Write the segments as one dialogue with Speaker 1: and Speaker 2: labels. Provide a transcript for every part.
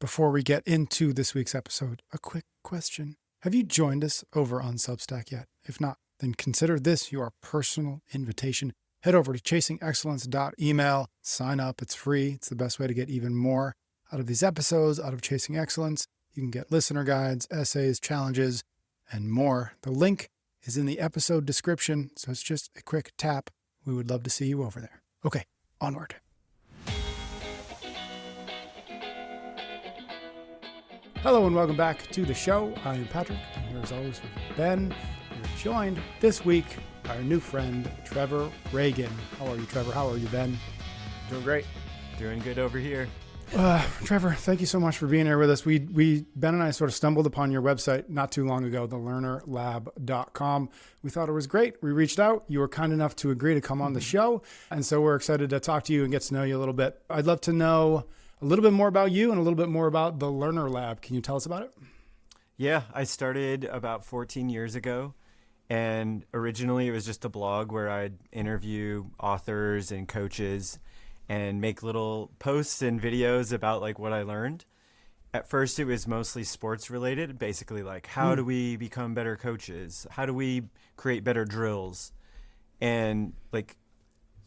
Speaker 1: Before we get into this week's episode, a quick question. Have you joined us over on Substack yet? If not, then consider this your personal invitation. Head over to chasingexcellence.email, sign up. It's free. It's the best way to get even more out of these episodes, out of Chasing Excellence. You can get listener guides, essays, challenges, and more. The link is in the episode description, so it's just a quick tap. We would love to see you over there. Okay, onward. Hello and welcome back to the show. I am Patrick, and here as always with Ben. We're joined this week by our new friend, Trevor Ragan. How are you, Trevor? How are you, Ben?
Speaker 2: Doing great. Doing good over here.
Speaker 1: Trevor, thank you so much for being here with us. Ben and I sort of stumbled upon your website not too long ago, thelearnerlab.com. We thought it was great. We reached out. You were kind enough to agree to come on the show. And so we're excited to talk to you and get to know you a little bit. I'd love to know a little bit more about you and a little bit more about the Learner Lab. Can you tell us about it?
Speaker 2: Yeah, I started about 14 years ago. And originally it was just a blog where I'd interview authors and coaches and make little posts and videos about like what I learned. At first it was mostly sports related, basically like how do we become better coaches? How do we create better drills? And like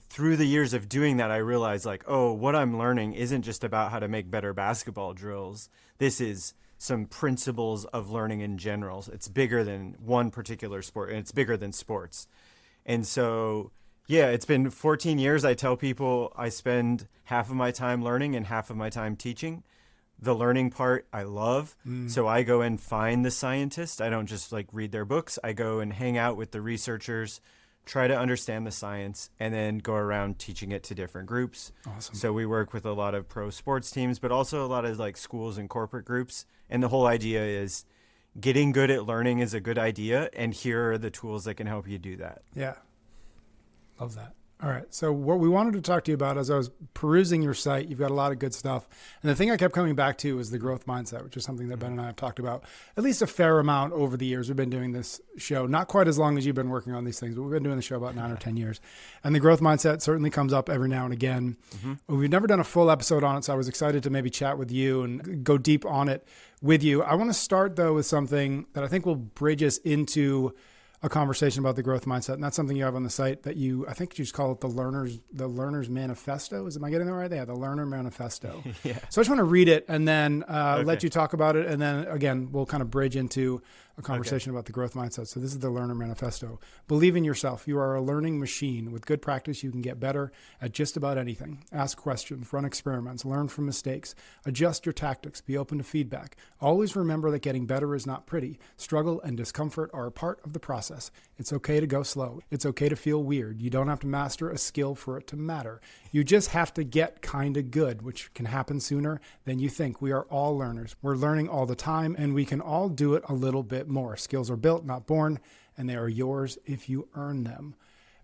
Speaker 2: through the years of doing that, I realized like, oh, what I'm learning isn't just about how to make better basketball drills. This is some principles of learning in general. It's bigger than one particular sport, and it's bigger than sports. And so, yeah, it's been 14 years. I tell people I spend half of my time learning and half of my time teaching. The learning part I love. So I go and find the scientists. I don't just like read their books. I go and hang out with the researchers, try to understand the science, and then go around teaching it to different groups.
Speaker 1: Awesome.
Speaker 2: So we work with a lot of pro sports teams, but also a lot of like schools and corporate groups. And the whole idea is getting good at learning is a good idea, and here are the tools that can help you do that.
Speaker 1: Yeah. Love that. All right. So what we wanted to talk to you about as I was perusing your site, you've got a lot of good stuff. And the thing I kept coming back to is the growth mindset, which is something that Ben and I have talked about at least a fair amount over the years. We've been doing this show, not quite as long as you've been working on these things, but we've been doing the show about 9 or 10 years. And the growth mindset certainly comes up every now and again. We've never done a full episode on it, so I was excited to maybe chat with you and go deep on it with you. I want to start, though, with something that I think will bridge us into a conversation about the growth mindset. And that's something you have on the site that I think you just call it the learner's manifesto. Am I getting that right? Yeah, the learner manifesto.
Speaker 2: Yeah.
Speaker 1: So I just want to read it and then let you talk about it. And then again, we'll kind of bridge into a conversation about the growth mindset. So this is the learner manifesto. Believe in yourself. You are a learning machine. With good practice, you can get better at just about anything. Ask questions, run experiments, learn from mistakes, adjust your tactics, be open to feedback. Always remember that getting better is not pretty. Struggle and discomfort are a part of the process. It's okay to go slow. It's okay to feel weird. You don't have to master a skill for it to matter. You just have to get kind of good, which can happen sooner than you think. We are all learners. We're learning all the time, and we can all do it a little bit more. Skills are built, not born, and they are yours if you earn them.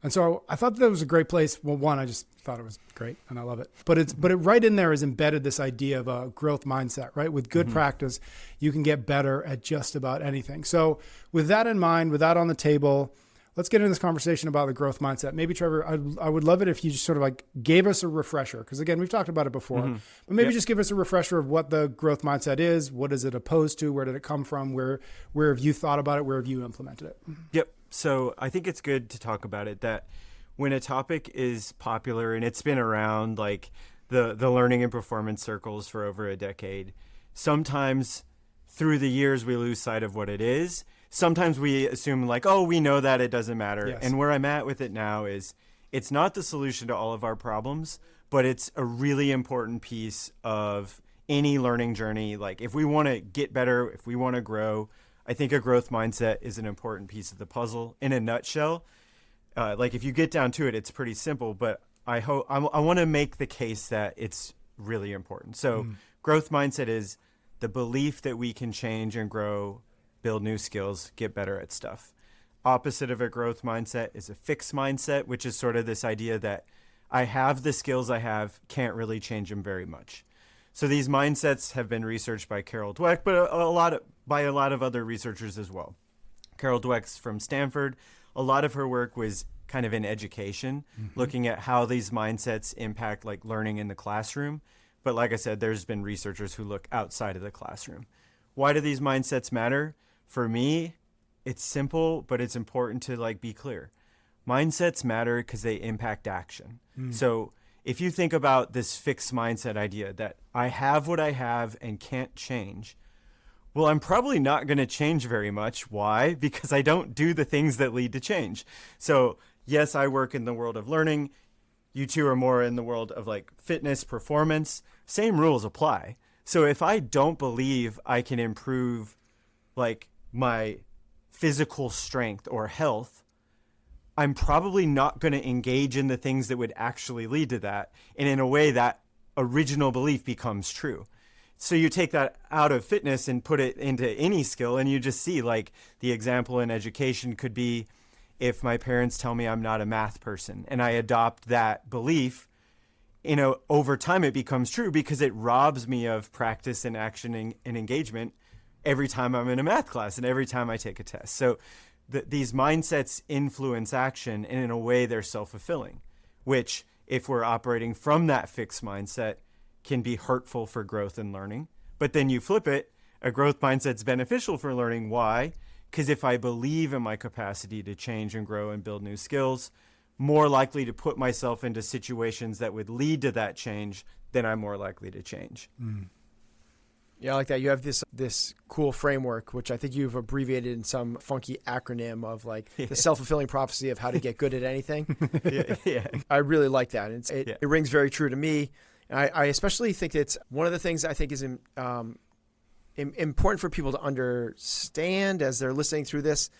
Speaker 1: And so I thought that was a great place. Well, one, I just thought it was great and I love it. But it right in there is embedded this idea of a growth mindset, right? With good practice, you can get better at just about anything. So with that in mind, with that on the table, let's get into this conversation about the growth mindset. Maybe, Trevor, I would love it if you just sort of like gave us a refresher. Because again, we've talked about it before, but maybe just give us a refresher of what the growth mindset is. What is it opposed to? Where did it come from? Where have you thought about it? Where have you implemented it?
Speaker 2: Yep. So I think it's good to talk about it, that when a topic is popular and it's been around like the learning and performance circles for over a decade, sometimes through the years we lose sight of what it is. Sometimes we assume like, oh, we know that, it doesn't matter.
Speaker 1: Yes.
Speaker 2: And where I'm at with it now is it's not the solution to all of our problems, but it's a really important piece of any learning journey. Like if we want to get better, if we want to grow, I think a growth mindset is an important piece of the puzzle. In a nutshell, like if you get down to it, it's pretty simple, but I want to make the case that it's really important. So growth mindset is the belief that we can change and grow, build new skills, get better at stuff. Opposite of a growth mindset is a fixed mindset, which is sort of this idea that I have the skills I have, can't really change them very much. So these mindsets have been researched by Carol Dweck, but by a lot of other researchers as well. Carol Dweck's from Stanford. A lot of her work was kind of in education, looking at how these mindsets impact like learning in the classroom. But like I said, there's been researchers who look outside of the classroom. Why do these mindsets matter? For me, it's simple, but it's important to like be clear. Mindsets matter because they impact action. So if you think about this fixed mindset idea that I have what I have and can't change, well, I'm probably not going to change very much. Why? Because I don't do the things that lead to change. So yes, I work in the world of learning. You two are more in the world of like fitness, performance. Same rules apply. So if I don't believe I can improve like my physical strength or health, I'm probably not going to engage in the things that would actually lead to that. And in a way, that original belief becomes true. So you take that out of fitness and put it into any skill, and you just see like the example in education could be if my parents tell me I'm not a math person and I adopt that belief, over time it becomes true because it robs me of practice and action and engagement every time I'm in a math class and every time I take a test. So these mindsets influence action, and in a way they're self-fulfilling, which if we're operating from that fixed mindset can be hurtful for growth and learning. But then you flip it, a growth mindset's beneficial for learning. Why? Because if I believe in my capacity to change and grow and build new skills, more likely to put myself into situations that would lead to that change, then I'm more likely to change.
Speaker 3: Yeah, I like that. You have this cool framework, which I think you've abbreviated in some funky acronym of like the self-fulfilling prophecy of how to get good at anything.
Speaker 2: Yeah.
Speaker 3: I really like that. It rings very true to me. And I especially think it's one of the things I think is important for people to understand as they're listening through this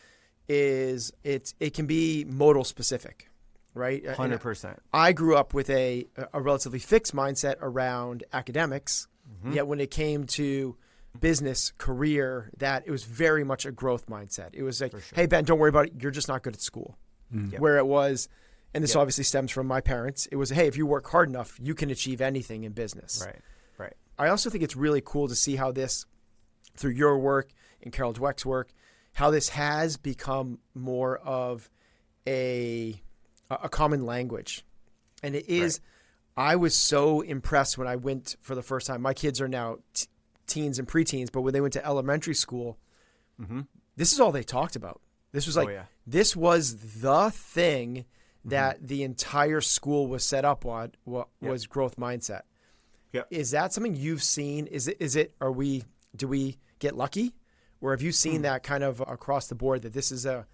Speaker 3: is it can be modal specific, right?
Speaker 2: 100%.
Speaker 3: I grew up with a relatively fixed mindset around academics. Yet when it came to business, career, that it was very much a growth mindset. It was like, hey, Ben, don't worry about it. You're just not good at school. Where it was, and this obviously stems from my parents, it was, hey, if you work hard enough, you can achieve anything in business.
Speaker 2: Right.
Speaker 3: I also think it's really cool to see how this, through your work and Carol Dweck's work, how this has become more of a common language. And it is... Right. I was so impressed when I went for the first time. My kids are now teens and preteens, but when they went to elementary school, this is all they talked about. This was this was the thing that the entire school was set up on, was growth mindset. Is that something you've seen? Do we get lucky? Or have you seen that kind of across the board, that this is a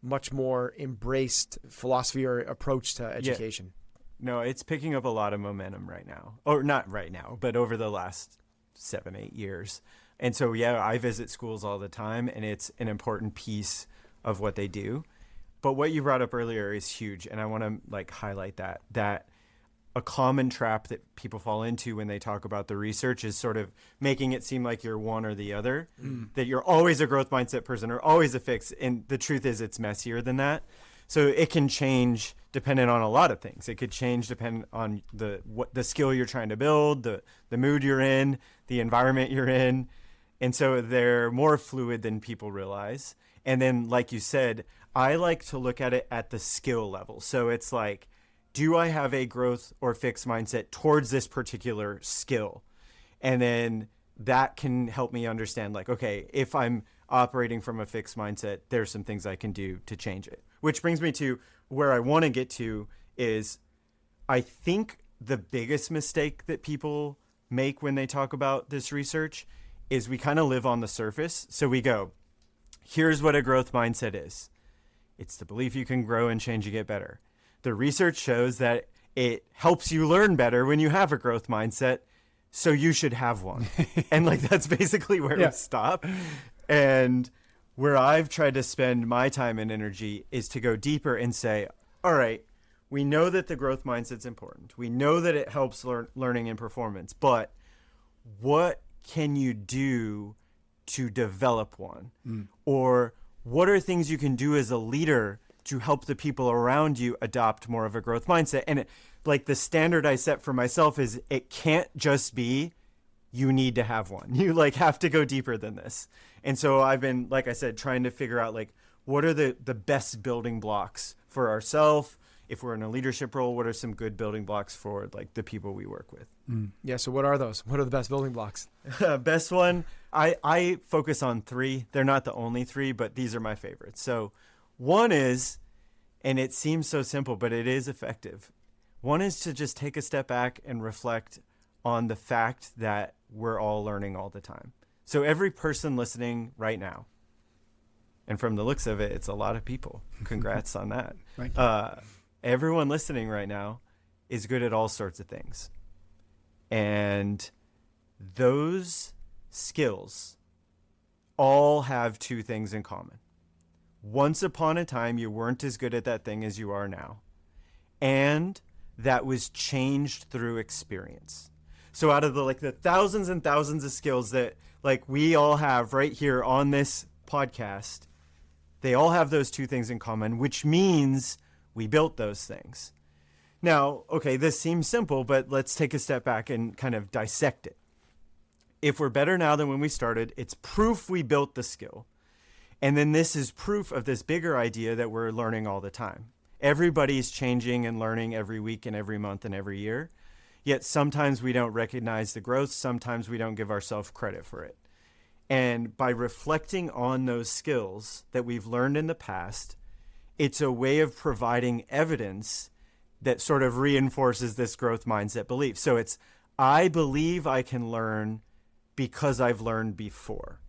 Speaker 3: much more embraced philosophy or approach to education?
Speaker 2: No, it's picking up a lot of momentum right now. Or not right now, but over the last 7-8 years. And so, I visit schools all the time, and it's an important piece of what they do. But what you brought up earlier is huge, and I want to highlight that a common trap that people fall into when they talk about the research is sort of making it seem like you're one or the other, that you're always a growth mindset person or always a fix. And the truth is it's messier than that. So it can change dependent on a lot of things. It could change depending on the skill you're trying to build, the mood you're in, the environment you're in. And so they're more fluid than people realize. And then, like you said, I like to look at it at the skill level. So it's like, do I have a growth or fixed mindset towards this particular skill? And then that can help me understand, like, okay, if I'm operating from a fixed mindset, there's some things I can do to change it. Which brings me to where I want to get to is I think the biggest mistake that people make when they talk about this research is we kind of live on the surface. So we go, here's what a growth mindset is. It's the belief you can grow and change and get better. The research shows that it helps you learn better when you have a growth mindset, so you should have one. And that's basically where we stop. And where I've tried to spend my time and energy is to go deeper and say, all right, we know that the growth mindset's important. We know that it helps learning and performance, but what can you do to develop one? Or what are things you can do as a leader to help the people around you adopt more of a growth mindset? And the standard I set for myself is it can't just be you need to have one. You have to go deeper than this. And so I've been, like I said, trying to figure out what are the best building blocks for ourselves If we're in a leadership role, what are some good building blocks for like the people we work with?
Speaker 3: Yeah. So what are those? What are the best building blocks?
Speaker 2: Best one, I focus on 3. They're not the only 3, but these are my favorites. So one is, and it seems so simple, but it is effective. One is to just take a step back and reflect on the fact that we're all learning all the time. So every person listening right now, and from the looks of it, it's a lot of people. Congrats on that.
Speaker 1: Thank you.
Speaker 2: Everyone listening right now is good at all sorts of things. And those skills all have 2 things in common. Once upon a time, you weren't as good at that thing as you are now. And that was changed through experience. So out of the thousands and thousands of skills that like we all have right here on this podcast, they all have those 2 things in common, which means we built those things. Now, okay, this seems simple, but let's take a step back and kind of dissect it. If we're better now than when we started, it's proof we built the skill. And then this is proof of this bigger idea that we're learning all the time. Everybody's changing and learning every week and every month and every year. Yet sometimes we don't recognize the growth. Sometimes we don't give ourselves credit for it. And by reflecting on those skills that we've learned in the past, it's a way of providing evidence that sort of reinforces this growth mindset belief. So it's, I believe I can learn because I've learned before.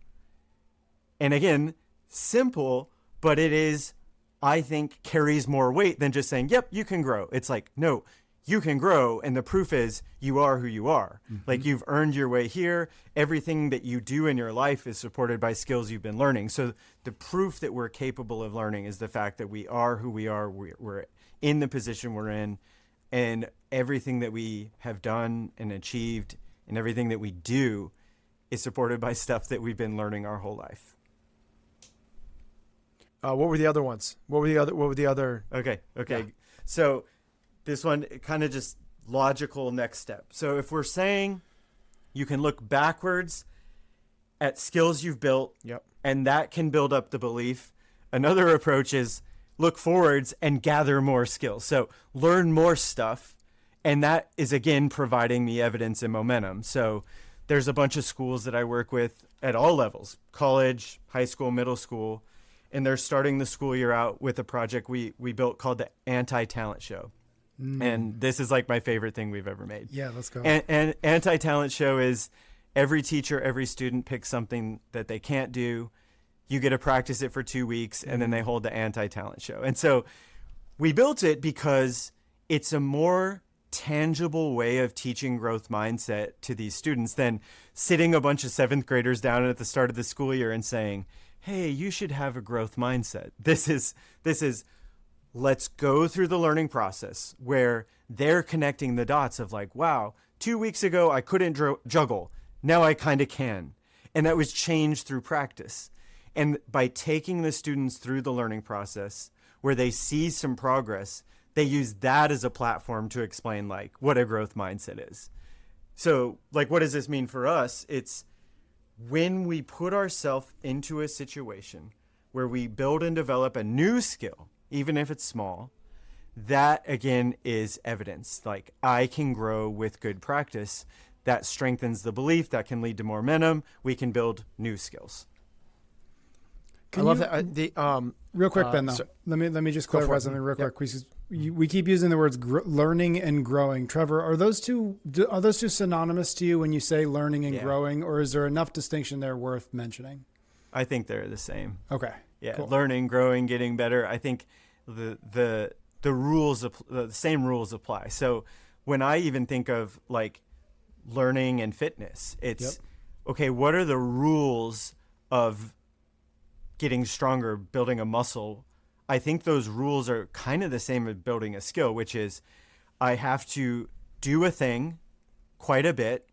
Speaker 2: And again, simple, but it is, I think, carries more weight than just saying, yep, you can grow. It's like, no, you can grow. And the proof is you are who you are. Mm-hmm. Like you've earned your way here. Everything that you do in your life is supported by skills you've been learning. So the proof that we're capable of learning is the fact that we are who we are. We're in the position we're in, and everything that we have done and achieved and everything that we do is supported by stuff that we've been learning our whole life.
Speaker 3: What were the other ones? What were the other?
Speaker 2: Okay.
Speaker 3: Yeah.
Speaker 2: So this one kind of just logical next step. So if we're saying you can look backwards at skills you've built,
Speaker 3: yep,
Speaker 2: and that can build up the belief. Another approach is look forwards and gather more skills. So learn more stuff. And that is, again, providing me evidence and momentum. So there's a bunch of schools that I work with at all levels, college, high school, middle school. And they're starting the school year out with a project we built called the Anti-Talent Show. And this is like my favorite thing we've ever made.
Speaker 1: Yeah, let's go.
Speaker 2: And Anti-Talent Show is every teacher, every student picks something that they can't do. You get to practice it for 2 weeks, and then they hold the Anti-Talent Show. And so we built it because it's a more tangible way of teaching growth mindset to these students than sitting a bunch of 7th graders down at the start of the school year and saying, hey, you should have a growth mindset. This is let's go through the learning process where they're connecting the dots of like, wow, 2 weeks ago I couldn't juggle. Now I kind of can. And that was changed through practice. And by taking the students through the learning process where they see some progress, they use that as a platform to explain like what a growth mindset is. So like, what does this mean for us? It's when we put ourselves into a situation where we build and develop a new skill, even if it's small, that again is evidence. Like I can grow with good practice. That strengthens the belief, that can lead to more momentum. We can build new skills.
Speaker 3: I love that.
Speaker 1: Real quick, Ben, though. Let me just clarify something real quick. We keep using the words learning and growing. Trevor, are those two synonymous to you when you say learning and growing, or is there enough distinction there worth mentioning?
Speaker 2: I think they're the same.
Speaker 1: Okay.
Speaker 2: Yeah,
Speaker 1: cool.
Speaker 2: Learning, growing, getting better. I think the rules, the same rules apply. So when I even think of like learning and fitness, it's okay, what are the rules of getting stronger, building a muscle? I think those rules are kind of the same as building a skill, which is I have to do a thing quite a bit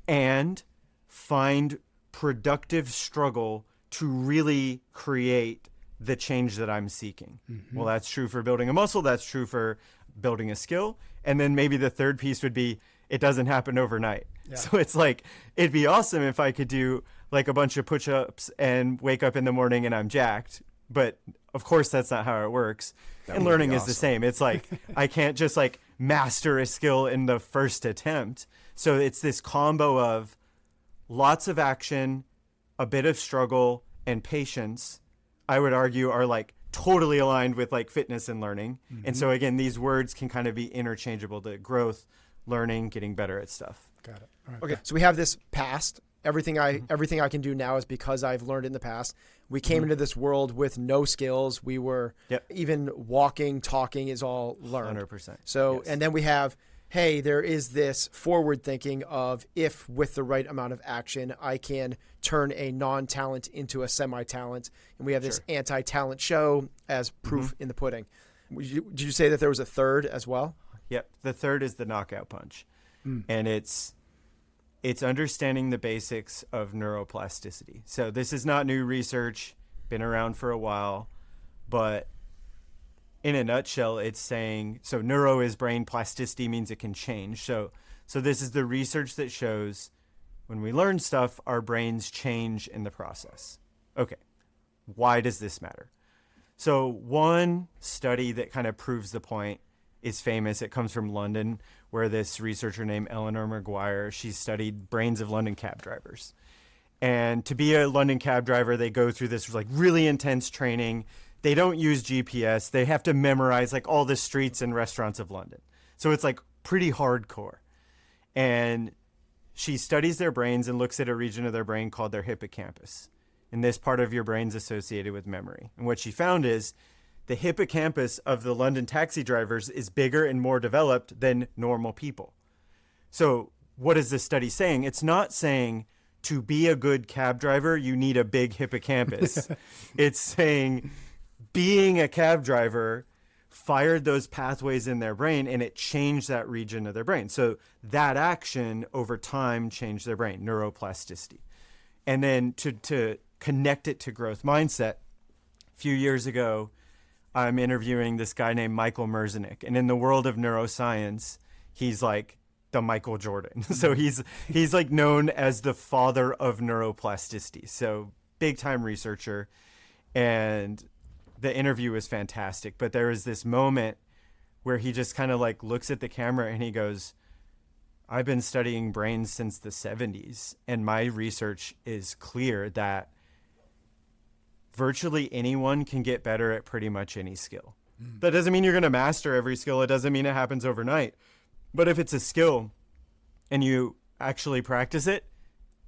Speaker 2: and find productive struggle to really create the change that I'm seeking. Mm-hmm. Well, that's true for building a muscle. That's true for building a skill. And then maybe the third piece would be it doesn't happen overnight. Yeah. So it's like, it'd be awesome if I could do like a bunch of push-ups and wake up in the morning and I'm jacked. But of course, that's not how it works. And
Speaker 3: would
Speaker 2: learning
Speaker 3: be
Speaker 2: is the
Speaker 3: awesome.
Speaker 2: same. It's like, I can't just like master a skill in the first attempt. So it's this combo of lots of action, a bit of struggle, and patience, I would argue, are like totally aligned with like fitness and learning. And so again, these words can kind of be interchangeable to growth, learning, getting better at stuff.
Speaker 1: Got it. All right.
Speaker 3: Okay, so we have this past. Everything I can do now is because I've learned in the past. We came into this world with no skills. We were even walking, talking is all learned.
Speaker 2: 100%.
Speaker 3: So,
Speaker 2: Yes.
Speaker 3: and then we have, hey, there is this forward thinking of if with the right amount of action, I can turn a non-talent into a semi-talent. And we have this anti-talent show as proof in the pudding. Did you say that there was a third as well?
Speaker 2: Yep. The third is the knockout punch. And it's understanding the basics of neuroplasticity. So this is not new research, been around for a while, but in a nutshell, it's saying, so neuro is brain, plasticity means it can change. So this is the research that shows when we learn stuff, our brains change in the process. Okay, why does this matter? So one study that kind of proves the point is famous. It comes from London, where this researcher named Eleanor Maguire, she studied brains of London cab drivers. And to be a London cab driver, they go through this like really intense training. They don't use GPS. They have to memorize like all the streets and restaurants of London. So it's like pretty hardcore. And she studies their brains and looks at a region of their brain called their hippocampus. And this part of your brain's associated with memory. And what she found is the hippocampus of the London taxi drivers is bigger and more developed than normal people. So what is this study saying? It's not saying to be a good cab driver, you need a big hippocampus. It's saying being a cab driver fired those pathways in their brain and it changed that region of their brain. So that action over time changed their brain, neuroplasticity. And then to connect it to growth mindset, a few years ago, I'm interviewing this guy named Michael Merzenich. And in the world of neuroscience, he's like the Michael Jordan. So he's like known as the father of neuroplasticity. So big time researcher. And the interview was fantastic. But there was this moment where he just kind of like looks at the camera and he goes, I've been studying brains since the 70s. And my research is clear that virtually anyone can get better at pretty much any skill. That doesn't mean you're going to master every skill. It doesn't mean it happens overnight. But if it's a skill and you actually practice it,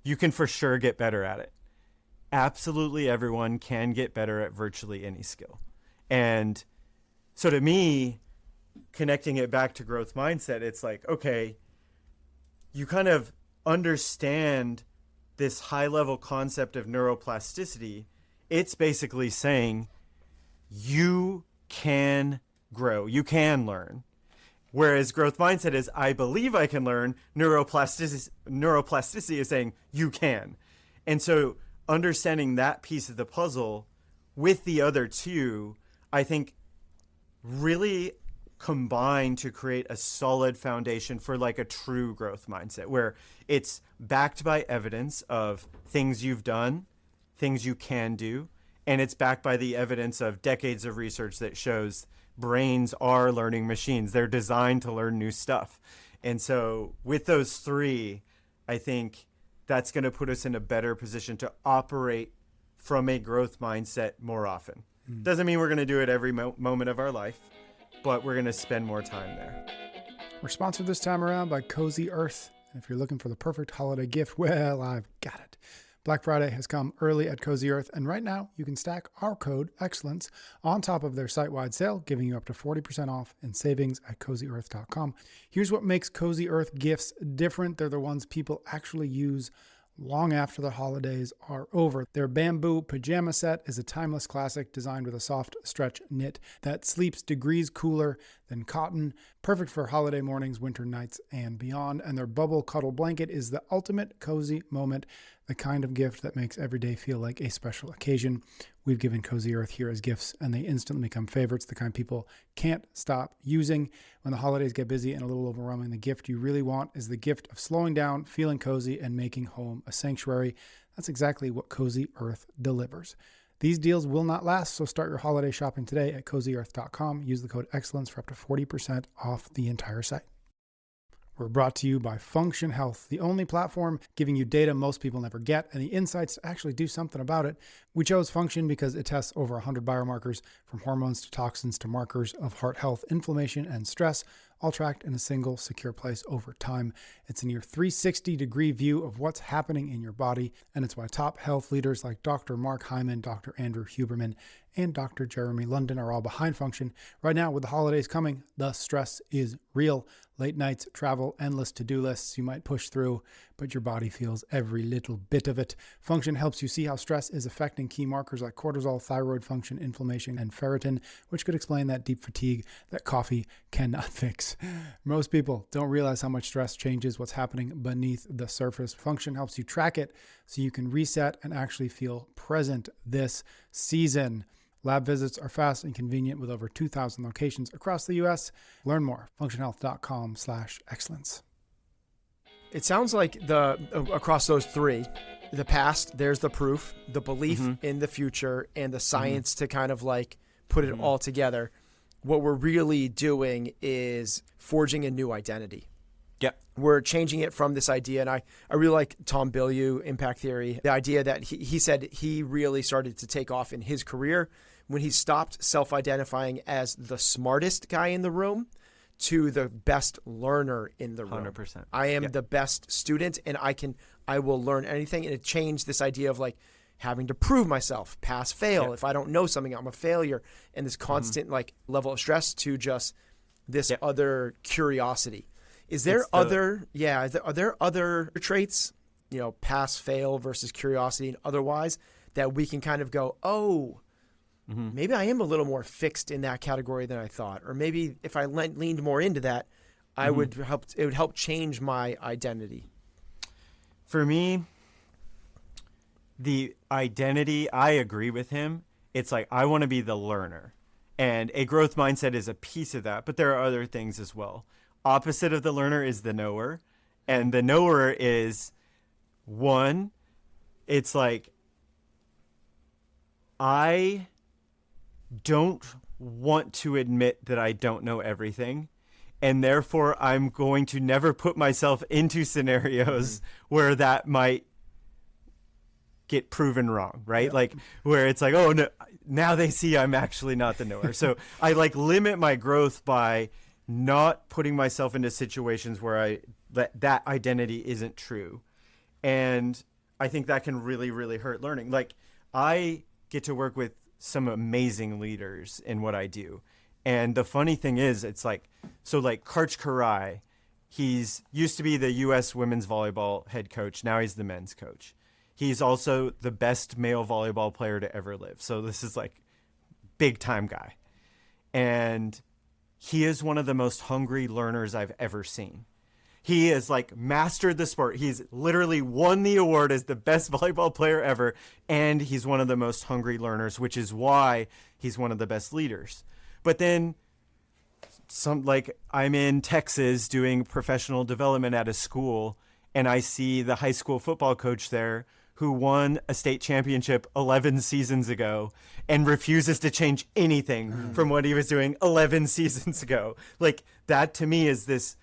Speaker 2: you can for sure get better at it. Absolutely everyone can get better at virtually any skill. And so to me, connecting it back to growth mindset, it's like, okay, you kind of understand this high level concept of neuroplasticity. It's basically saying you can grow, you can learn. Whereas growth mindset is, I believe I can learn. Neuroplasticity is saying you can. And so understanding that piece of the puzzle with the other two, I think really combine to create a solid foundation for like a true growth mindset where it's backed by evidence of things you've done, things you can do, and it's backed by the evidence of decades of research that shows brains are learning machines. They're designed to learn new stuff. And so with those three, I think that's going to put us in a better position to operate from a growth mindset more often. Doesn't mean we're going to do it every moment of our life, but we're going to spend more time there.
Speaker 1: We're sponsored this time around by Cozy Earth. And if you're looking for the perfect holiday gift, well, I've got it. Black Friday has come early at Cozy Earth, and right now you can stack our code EXCELLENCE on top of their site-wide sale, giving you up to 40% off in savings at CozyEarth.com. Here's what makes Cozy Earth gifts different. They're the ones people actually use long after the holidays are over. Their bamboo pajama set is a timeless classic designed with a soft stretch knit that sleeps degrees cooler than cotton, perfect for holiday mornings, winter nights, and beyond. And their bubble cuddle blanket is the ultimate cozy moment, the kind of gift that makes every day feel like a special occasion. We've given Cozy Earth here as gifts, and they instantly become favorites, the kind people can't stop using. When the holidays get busy and a little overwhelming, the gift you really want is the gift of slowing down, feeling cozy, and making home a sanctuary. That's exactly what Cozy Earth delivers. These deals will not last, so start your holiday shopping today at CozyEarth.com. Use the code EXCELLENCE for up to 40% off the entire site. We're brought to you by Function Health, the only platform giving you data most people never get and the insights to actually do something about it. We chose Function because it tests over 100 biomarkers, from hormones to toxins to markers of heart health, inflammation, and stress, all tracked in a single secure place over time. It's a near 360-degree view of what's happening in your body, and it's why top health leaders like Dr. Mark Hyman, Dr. Andrew Huberman, and Dr. Jeremy London are all behind Function. Right now, with the holidays coming, the stress is real. Late nights, travel, endless to-do lists you might push through, but your body feels every little bit of it. Function helps you see how stress is affecting key markers like cortisol, thyroid function, inflammation, and ferritin, which could explain that deep fatigue that coffee cannot fix. Most people don't realize how much stress changes what's happening beneath the surface. Function helps you track it so you can reset and actually feel present this season. Lab visits are fast and convenient with over 2,000 locations across the U.S. Learn more, functionhealth.com/excellence.
Speaker 3: It sounds like across those three, the past, there's the proof, the belief in the future, and the science to kind of like put it all together. What we're really doing is forging a new identity.
Speaker 2: Yeah.
Speaker 3: We're changing it from this idea, and I really like Tom Bilyeu, Impact Theory, the idea that he said he really started to take off in his career when he stopped self-identifying as the smartest guy in the room to the best learner in the room.
Speaker 2: 100%.
Speaker 3: I am the best student, and I will learn anything. And it changed this idea of like having to prove myself, pass, fail.
Speaker 2: Yeah.
Speaker 3: If I don't know something, I'm a failure. And this constant like level of stress to just this other curiosity. Are there other traits, pass, fail versus curiosity and otherwise, that we can kind of go, maybe I am a little more fixed in that category than I thought, or maybe if I leaned more into that, it would help change my identity.
Speaker 2: For me, the identity, I agree with him. It's like, I want to be the learner, and a growth mindset is a piece of that, but there are other things as well. Opposite of the learner is the knower, and the knower is one, it's like, I don't want to admit that I don't know everything, and therefore I'm going to never put myself into scenarios where that might get proven wrong, right?
Speaker 3: Yeah.
Speaker 2: Like where it's like, oh no, now they see I'm actually not the knower. So I like limit my growth by not putting myself into situations where that identity isn't true. And I think that can really, really hurt learning. Like, I get to work with some amazing leaders in what I do. And the funny thing is, it's like, so like Karch Karai, he's used to be the U.S. women's volleyball head coach. Now he's the men's coach. He's also the best male volleyball player to ever live. So this is like big time guy. And he is one of the most hungry learners I've ever seen. He has like mastered the sport. He's literally won the award as the best volleyball player ever. And he's one of the most hungry learners, which is why he's one of the best leaders. But then I'm in Texas doing professional development at a school, and I see the high school football coach there who won a state championship 11 seasons ago and refuses to change anything from what he was doing 11 seasons ago. Like, that to me is this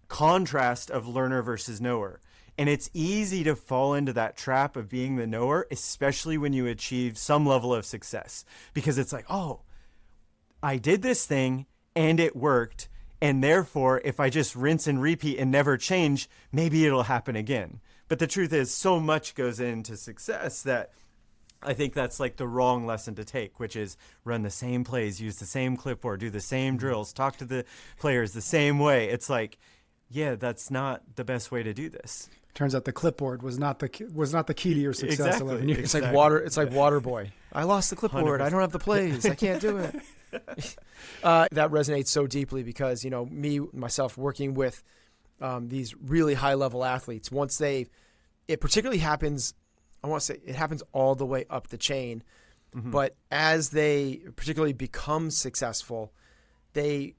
Speaker 2: contrast of learner versus knower. And it's easy to fall into that trap of being the knower, especially when you achieve some level of success, because it's like, oh, I did this thing and it worked, and therefore if I just rinse and repeat and never change, maybe it'll happen again. But the truth is, so much goes into success that I think that's like the wrong lesson to take, which is run the same plays, use the same clipboard, do the same drills, talk to the players the same way. It's like, yeah, that's not the best way to do this.
Speaker 1: Turns out the clipboard was not the key to your success.
Speaker 2: Exactly.
Speaker 1: 11 years.
Speaker 3: It's like water. It's like water boy. I lost the clipboard.
Speaker 2: 100%.
Speaker 3: I don't have the plays. I can't do it. That resonates so deeply because, myself working with these really high level athletes, it particularly happens, I want to say it happens all the way up the chain, but as they particularly become successful, the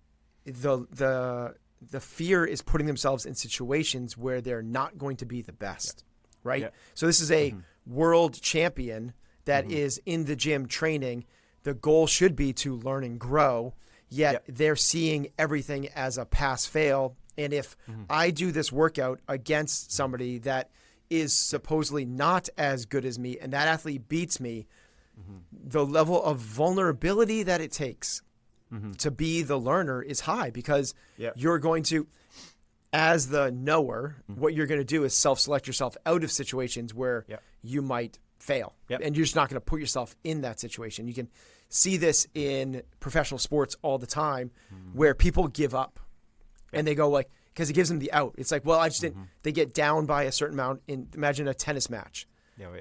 Speaker 3: fear is putting themselves in situations where they're not going to be the best, right? Yeah. So this is a world champion that is in the gym training. The goal should be to learn and grow, yet they're seeing everything as a pass-fail. And if I do this workout against somebody that is supposedly not as good as me and that athlete beats me, the level of vulnerability that it takes to be the learner is high, because you're going to, as the knower, what you're going to do is self-select yourself out of situations where you might fail. And you're just not going to put yourself in that situation. You can see this in professional sports all the time where people give up and they go like, because it gives them the out. It's like, well, I just didn't, they get down by a certain amount in, imagine a tennis match.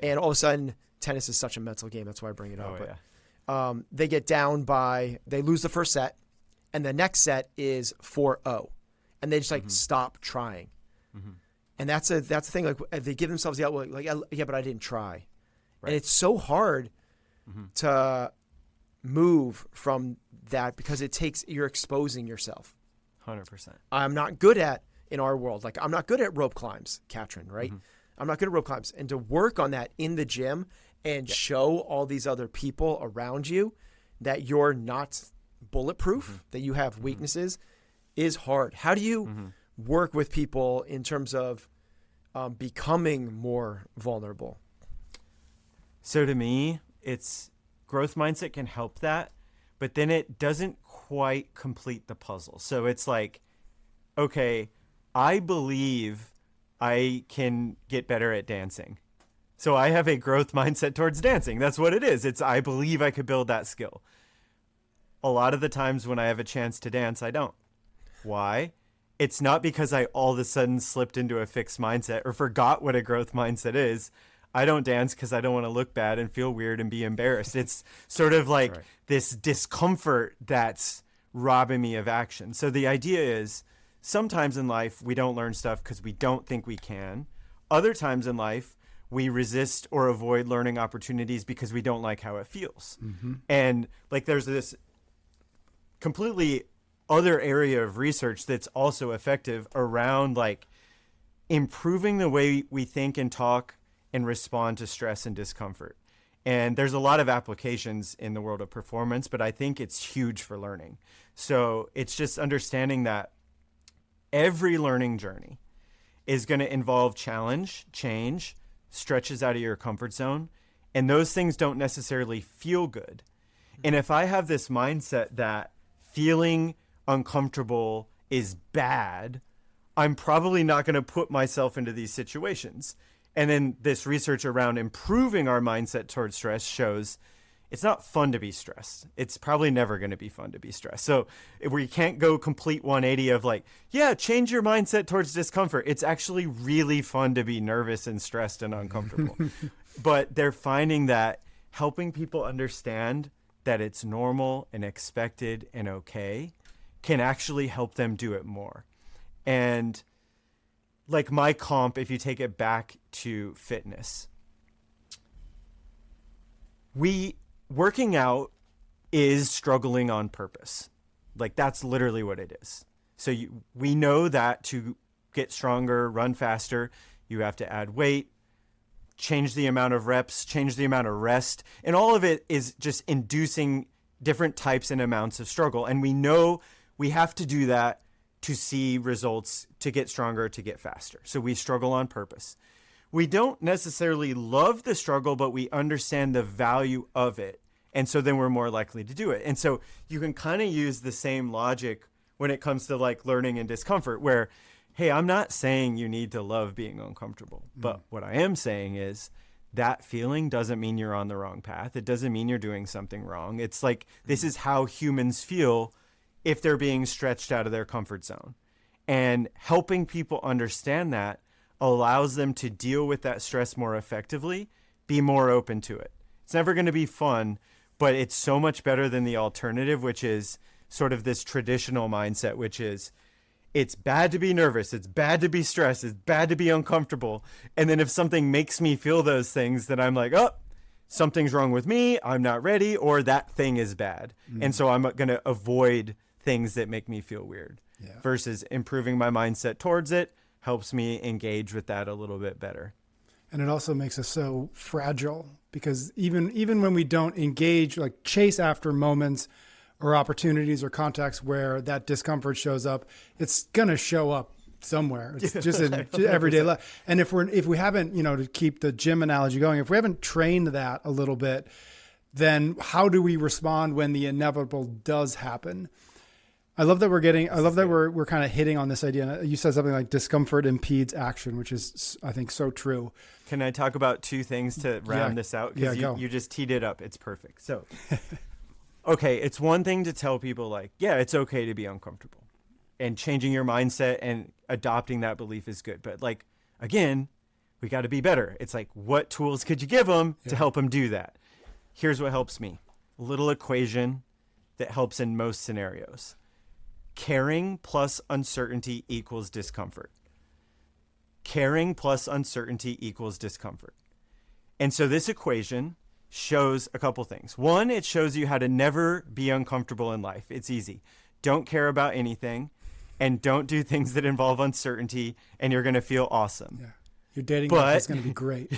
Speaker 3: And all of a sudden, tennis is such a mental game. That's why I bring it up. They get down by, they lose the first set, and the next set is 4-0. And they just like stop trying. And that's the thing. Like they give themselves the out, like, yeah, but I didn't try. And it's so hard to move from that, because it takes, you're exposing yourself.
Speaker 2: 100%.
Speaker 3: I'm not good at, in our world, like I'm not good at rope climbs, Katrin, right? I'm not good at rope climbs. And to work on that in the gym and show all these other people around you that you're not bulletproof, that you have weaknesses, is hard. How do you work with people in terms of becoming more vulnerable?
Speaker 2: So to me, it's growth mindset can help that, but then it doesn't quite complete the puzzle. So it's like, okay, I believe I can get better at dancing. So I have a growth mindset towards dancing. That's what it is. It's, I believe I could build that skill. A lot of the times when I have a chance to dance, I don't. Why? It's not because I all of a sudden slipped into a fixed mindset or forgot what a growth mindset is. I don't dance because I don't want to look bad and feel weird and be embarrassed. It's sort of like this discomfort that's robbing me of action. So the idea is, sometimes in life, we don't learn stuff because we don't think we can. Other times in life, we resist or avoid learning opportunities because we don't like how it feels. And like there's this completely other area of research that's also effective around like improving the way we think and talk and respond to stress and discomfort. And there's a lot of applications in the world of performance, but I think it's huge for learning. So it's just understanding that every learning journey is going to involve challenge, change, stretches out of your comfort zone, and those things don't necessarily feel good. And if I have this mindset that feeling uncomfortable is bad, I'm probably not going to put myself into these situations. And then this research around improving our mindset towards stress shows it's not fun to be stressed. It's probably never going to be fun to be stressed. So we can't go complete 180 of like, yeah, change your mindset towards discomfort. It's actually really fun to be nervous and stressed and uncomfortable. But they're finding that helping people understand that it's normal and expected and okay can actually help them do it more. And like my comp, if you take it back to fitness, working out is struggling on purpose. Like that's literally what it is. So we know that to get stronger, run faster, you have to add weight, change the amount of reps, change the amount of rest. And all of it is just inducing different types and amounts of struggle. And we know we have to do that to see results, to get stronger, to get faster. So we struggle on purpose. We don't necessarily love the struggle, but we understand the value of it. And so then we're more likely to do it. And so you can kind of use the same logic when it comes to like learning and discomfort, where, hey, I'm not saying you need to love being uncomfortable, but what I am saying is that feeling doesn't mean you're on the wrong path. It doesn't mean you're doing something wrong. It's like, this is how humans feel if they're being stretched out of their comfort zone. And helping people understand that allows them to deal with that stress more effectively, be more open to it. It's never going to be fun, but it's so much better than the alternative, which is sort of this traditional mindset, which is it's bad to be nervous, it's bad to be stressed, it's bad to be uncomfortable. And then if something makes me feel those things, then I'm like, oh, something's wrong with me, I'm not ready, or that thing is bad. And so I'm going to avoid things that make me feel weird, versus improving my mindset towards it helps me engage with that a little bit better.
Speaker 1: And it also makes us so fragile, because even when we don't engage, like chase after moments or opportunities or contexts where that discomfort shows up, it's going to show up somewhere. It's just in everyday life. And if we haven't, to keep the gym analogy going, if we haven't trained that a little bit, then how do we respond when the inevitable does happen? I love that we're kind of hitting on this idea. You said something like discomfort impedes action, which is, I think, so true.
Speaker 2: Can I talk about two things to round this out? Because you just teed it up. It's perfect. So, okay, it's one thing to tell people like, yeah, it's okay to be uncomfortable, and changing your mindset and adopting that belief is good. But like, again, we got to be better. It's like, what tools could you give them to help them do that? Here's what helps me. A little equation that helps in most scenarios. Caring plus uncertainty equals discomfort. Caring plus uncertainty equals discomfort. And so this equation shows a couple things. One, it shows you how to never be uncomfortable in life. It's easy. Don't care about anything, and don't do things that involve uncertainty, and you're going to feel awesome.
Speaker 1: Yeah. Your dating life is going to be great.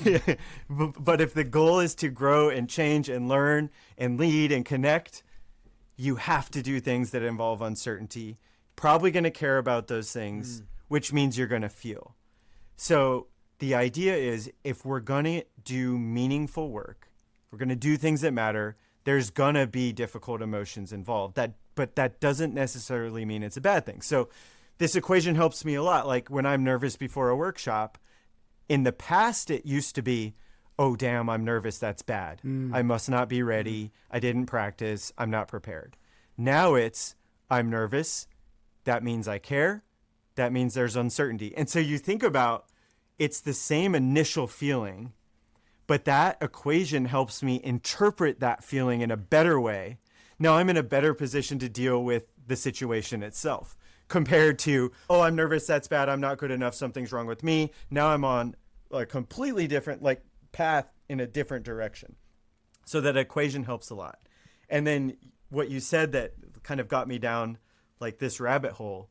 Speaker 2: But if the goal is to grow and change and learn and lead and connect, you have to do things that involve uncertainty. Probably going to care about those things, which means you're going to feel. So the idea is, if we're going to do meaningful work, we're going to do things that matter, there's going to be difficult emotions involved. But that doesn't necessarily mean it's a bad thing. So this equation helps me a lot. Like when I'm nervous before a workshop, in the past, it used to be, oh, damn, I'm nervous. That's bad. I must not be ready. I didn't practice. I'm not prepared. Now it's, I'm nervous. That means I care. That means there's uncertainty. And so you think about, it's the same initial feeling, but that equation helps me interpret that feeling in a better way. Now I'm in a better position to deal with the situation itself, compared to, oh, I'm nervous. That's bad. I'm not good enough. Something's wrong with me. Now I'm on a completely different path in a different direction. So that equation helps a lot. And then what you said that kind of got me down like this rabbit hole,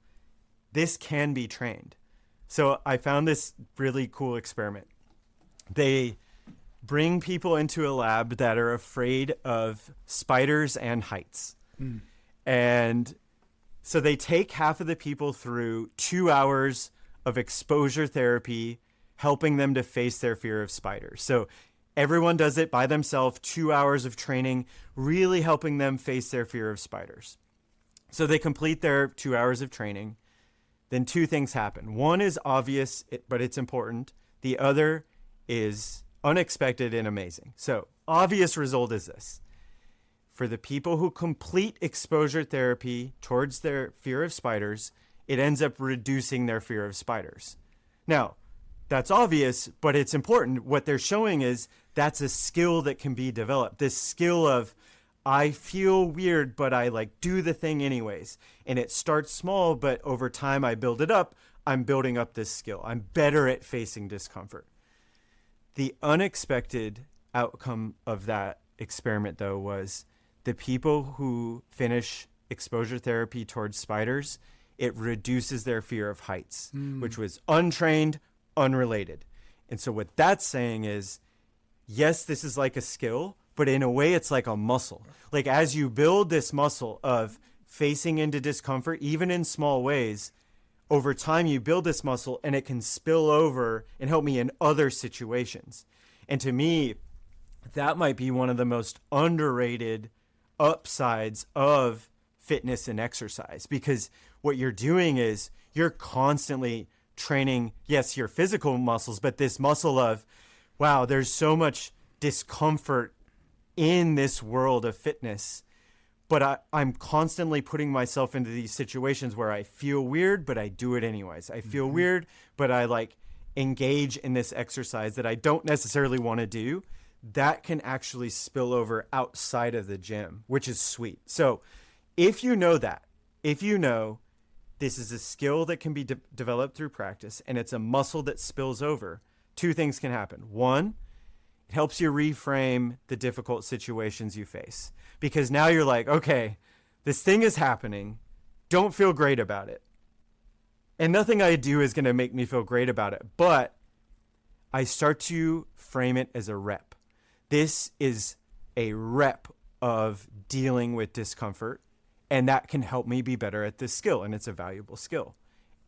Speaker 2: this can be trained. So I found this really cool experiment. They bring people into a lab that are afraid of spiders and heights. And so they take half of the people through 2 hours of exposure therapy, helping them to face their fear of spiders. So everyone does it by themselves, 2 hours of training, really helping them face their fear of spiders. So they complete their 2 hours of training. Then two things happen. One is obvious, but it's important. The other is unexpected and amazing. So obvious result is this. For the people who complete exposure therapy towards their fear of spiders, it ends up reducing their fear of spiders. Now, that's obvious, but it's important. What they're showing is that's a skill that can be developed. This skill of, I feel weird, but I do the thing anyways. And it starts small, but over time I build it up. I'm building up this skill. I'm better at facing discomfort. The unexpected outcome of that experiment, though, was the people who finish exposure therapy towards spiders, it reduces their fear of heights, which was untrained, unrelated. And so what that's saying is, yes, this is like a skill, but in a way it's like a muscle. Like as you build this muscle of facing into discomfort, even in small ways, over time you build this muscle and it can spill over and help me in other situations. And to me, that might be one of the most underrated upsides of fitness and exercise, because what you're doing is you're constantly training, yes, your physical muscles, but this muscle of, wow, there's so much discomfort in this world of fitness, but I'm constantly putting myself into these situations where I feel weird, but I do it anyways. I feel weird, but I engage in this exercise that I don't necessarily want to do. That can actually spill over outside of the gym, which is sweet. So if you know that, if you know this is a skill that can be developed through practice and it's a muscle that spills over, two things can happen. One, it helps you reframe the difficult situations you face, because now you're like, okay, this thing is happening. Don't feel great about it. And nothing I do is going to make me feel great about it, but I start to frame it as a rep. This is a rep of dealing with discomfort, and that can help me be better at this skill, and it's a valuable skill.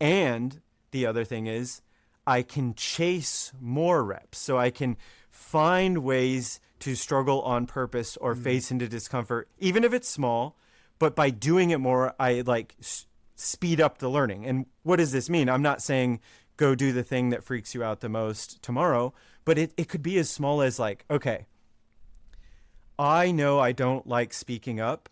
Speaker 2: And the other thing is I can chase more reps. So I can find ways to struggle on purpose or face into discomfort, even if it's small. But by doing it more, I like speed up the learning. And what does this mean? I'm not saying go do the thing that freaks you out the most tomorrow, but it could be as small as like, okay, I know I don't like speaking up,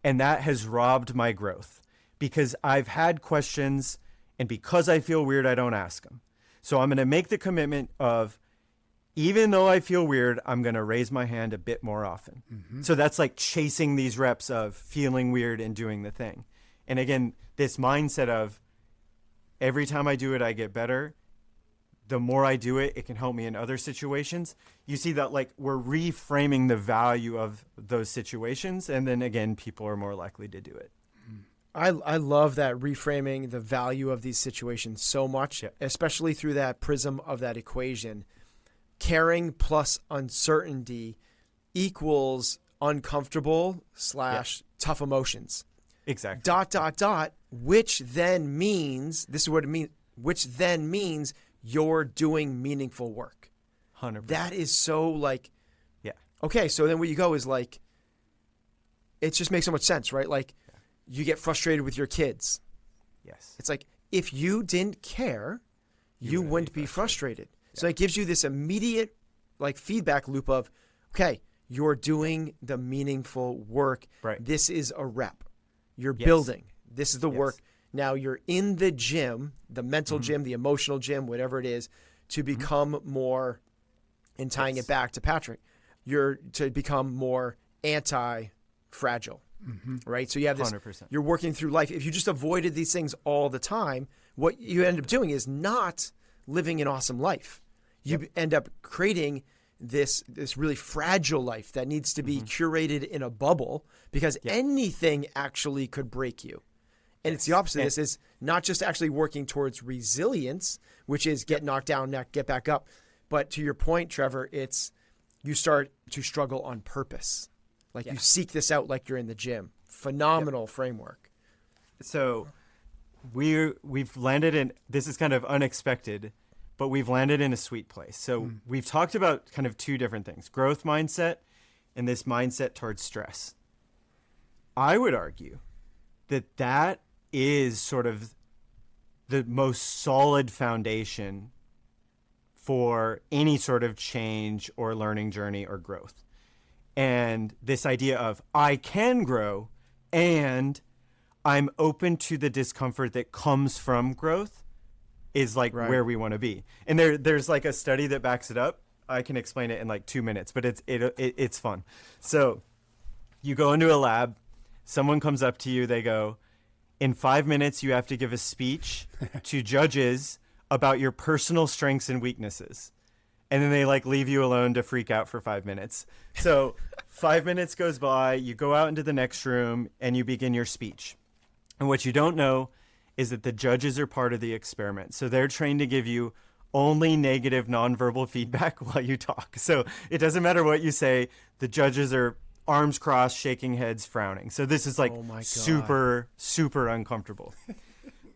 Speaker 2: and that has robbed my growth because I've had questions, and because I feel weird, I don't ask them. So I'm going to make the commitment of, even though I feel weird, I'm going to raise my hand a bit more often. So that's like chasing these reps of feeling weird and doing the thing. And again, this mindset of every time I do it, I get better. The more I do it, it can help me in other situations. You see that like we're reframing the value of those situations. And then again, people are more likely to do it.
Speaker 3: I love that reframing the value of these situations so much, especially through that prism of that equation. Caring plus uncertainty equals uncomfortable / tough emotions.
Speaker 2: Exactly.
Speaker 3: Which then means, this is what it means, which then means you're doing meaningful work.
Speaker 2: 100%.
Speaker 3: That is so like,
Speaker 2: yeah.
Speaker 3: Okay, so then where you go is like, it just makes so much sense, right? Like, you get frustrated with your kids.
Speaker 2: Yes.
Speaker 3: It's like, if you didn't care, you wouldn't be frustrated. Yeah. So it gives you this immediate like feedback loop of, okay, you're doing the meaningful work.
Speaker 2: Right.
Speaker 3: This is a rep. You're building. This is the work. Now you're in the gym, the mental gym, the emotional gym, whatever it is, to become more, and tying it back to Patrick, you're to become more anti-fragile. Right? So you have this,
Speaker 2: 100%.
Speaker 3: You're working through life. If you just avoided these things all the time, what you end up doing is not living an awesome life. You end up creating this really fragile life that needs to be curated in a bubble because anything actually could break you. And it's the opposite of this, is not just actually working towards resilience, which is get knocked down, get back up. But to your point, Trevor, it's you start to struggle on purpose. Like you seek this out like you're in the gym. Phenomenal framework.
Speaker 2: So we've landed in, this is kind of unexpected, but we've landed in a sweet place. So we've talked about kind of two different things, growth mindset and this mindset towards stress. I would argue that that is sort of the most solid foundation for any sort of change or learning journey or growth. And this idea of I can grow and I'm open to the discomfort that comes from growth is like where we want to be. And there's like a study that backs it up. I can explain it in like 2 minutes, but it's fun. So you go into a lab, someone comes up to you, they go, in 5 minutes, you have to give a speech to judges about your personal strengths and weaknesses. And then they like leave you alone to freak out for 5 minutes. So 5 minutes goes by, you go out into the next room and you begin your speech. And what you don't know is that the judges are part of the experiment. So they're trained to give you only negative nonverbal feedback while you talk. So it doesn't matter what you say. The judges are arms crossed, shaking heads, frowning. So this is like super, super uncomfortable.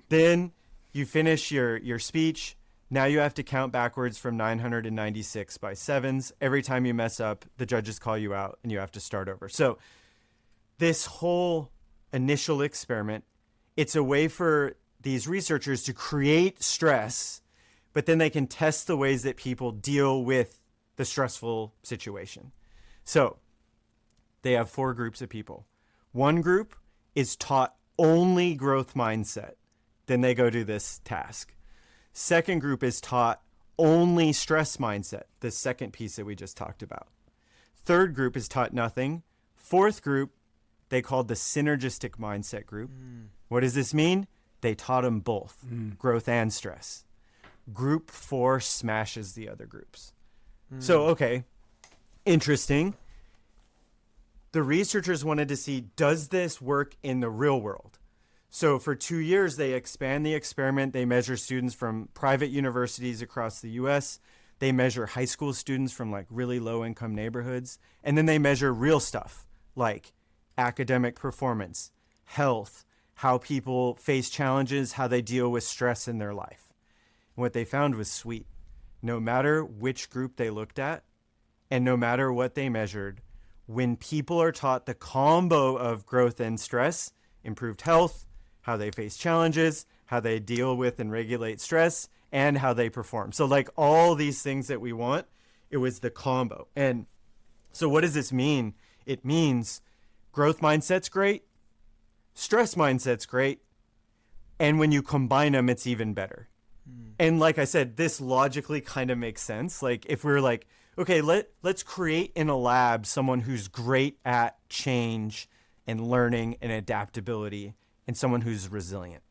Speaker 2: Then you finish your speech. Now you have to count backwards from 996 by sevens. Every time you mess up, the judges call you out and you have to start over. So this whole initial experiment, it's a way for these researchers to create stress, but then they can test the ways that people deal with the stressful situation. So they have 4 groups of people. One group is taught only growth mindset. Then they go do this task. Second group is taught only stress mindset, the second piece that we just talked about. Third group is taught nothing. Fourth group, they called the synergistic mindset group. What does this mean? They taught them both, growth and stress. Group 4 smashes the other groups. So, okay, interesting. The researchers wanted to see, does this work in the real world? So for 2 years, they expand the experiment. They measure students from private universities across the U.S. They measure high school students from like really low income neighborhoods. And then they measure real stuff like academic performance, health, how people face challenges, how they deal with stress in their life. And what they found was sweet. No matter which group they looked at and no matter what they measured, when people are taught the combo of growth and stress, improved health, how they face challenges, how they deal with and regulate stress, and how they perform. So like all these things that we want, it was the combo. And so what does this mean? It means growth mindset's great, stress mindset's great, and when you combine them, it's even better. And like I said, this logically kind of makes sense. Like if we're like, okay, let's create in a lab someone who's great at change and learning and adaptability and someone who's resilient.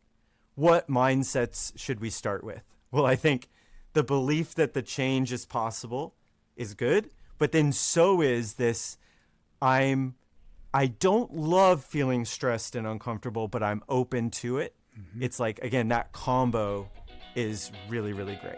Speaker 2: What mindsets should we start with? Well, I think the belief that the change is possible is good, but then so is this, I don't love feeling stressed and uncomfortable, but I'm open to it. Mm-hmm. It's like, again, that combo is really, really great.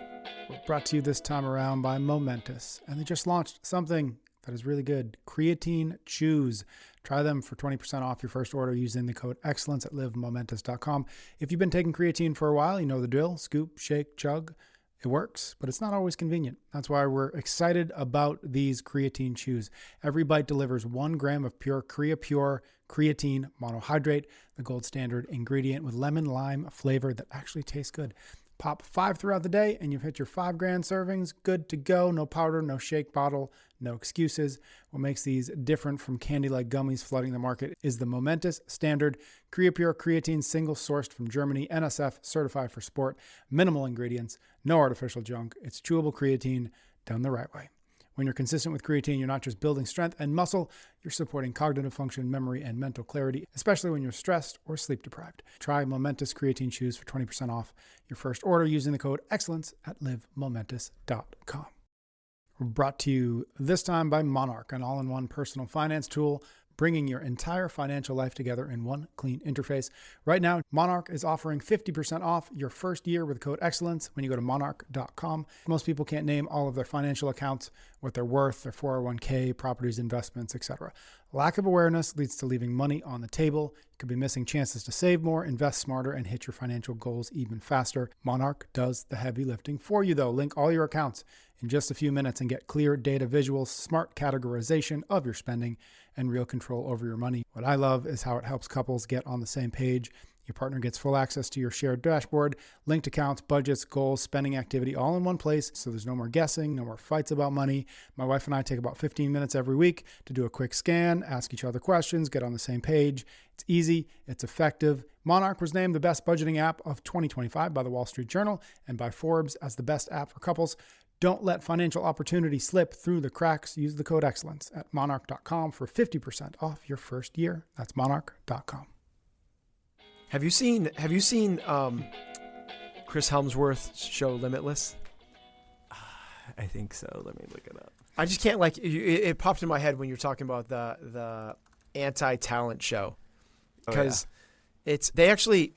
Speaker 1: We're brought to you this time around by Momentous, and they just launched something that is really good, Creatine Chews. Try them for 20% off your first order using the code excellence at livemomentous.com. If you've been taking creatine for a while, you know the drill, scoop, shake, chug. It works, but it's not always convenient. That's why we're excited about these creatine chews. Every bite delivers 1 gram of pure Pure creatine monohydrate, the gold standard ingredient with lemon lime flavor that actually tastes good. Pop 5 throughout the day and you've hit your 5 grand servings. Good to go. No powder, no shake bottle, no excuses. What makes these different from candy-like gummies flooding the market is the Momentous Standard Pure creatine, single sourced from Germany, NSF certified for sport, minimal ingredients, no artificial junk. It's chewable creatine done the right way. When you're consistent with creatine, you're not just building strength and muscle, you're supporting cognitive function, memory, and mental clarity, especially when you're stressed or sleep deprived. Try Momentous Creatine Chews for 20% off your first order using the code excellence at livemomentous.com. We're brought to you this time by Monarch, an all-in-one personal finance tool, bringing your entire financial life together in one clean interface. Right now, Monarch is offering 50% off your first year with code excellence when you go to monarch.com. Most people can't name all of their financial accounts, what they're worth, their 401k, properties, investments, etc. Lack of awareness leads to leaving money on the table. You could be missing chances to save more, invest smarter, and hit your financial goals even faster. Monarch does the heavy lifting for you, though. Link all your accounts in just a few minutes and get clear data visuals, smart categorization of your spending, and real control over your money. What I love is how it helps couples get on the same page. Your partner gets full access to your shared dashboard, linked accounts, budgets, goals, spending activity, all in one place. So there's no more guessing, no more fights about money. My wife and I take about 15 minutes every week to do a quick scan, ask each other questions, get on the same page. It's easy, it's effective. Monarch was named the best budgeting app of 2025 by the Wall Street Journal and by Forbes as the best app for couples. Don't let financial opportunity slip through the cracks. Use the code excellence at monarch.com for 50% off your first year. That's monarch.com.
Speaker 3: Have you seen Chris Helmsworth's show Limitless?
Speaker 2: I think so. Let me look it up.
Speaker 3: I just can't it popped in my head when you're talking about the anti-talent show, because they actually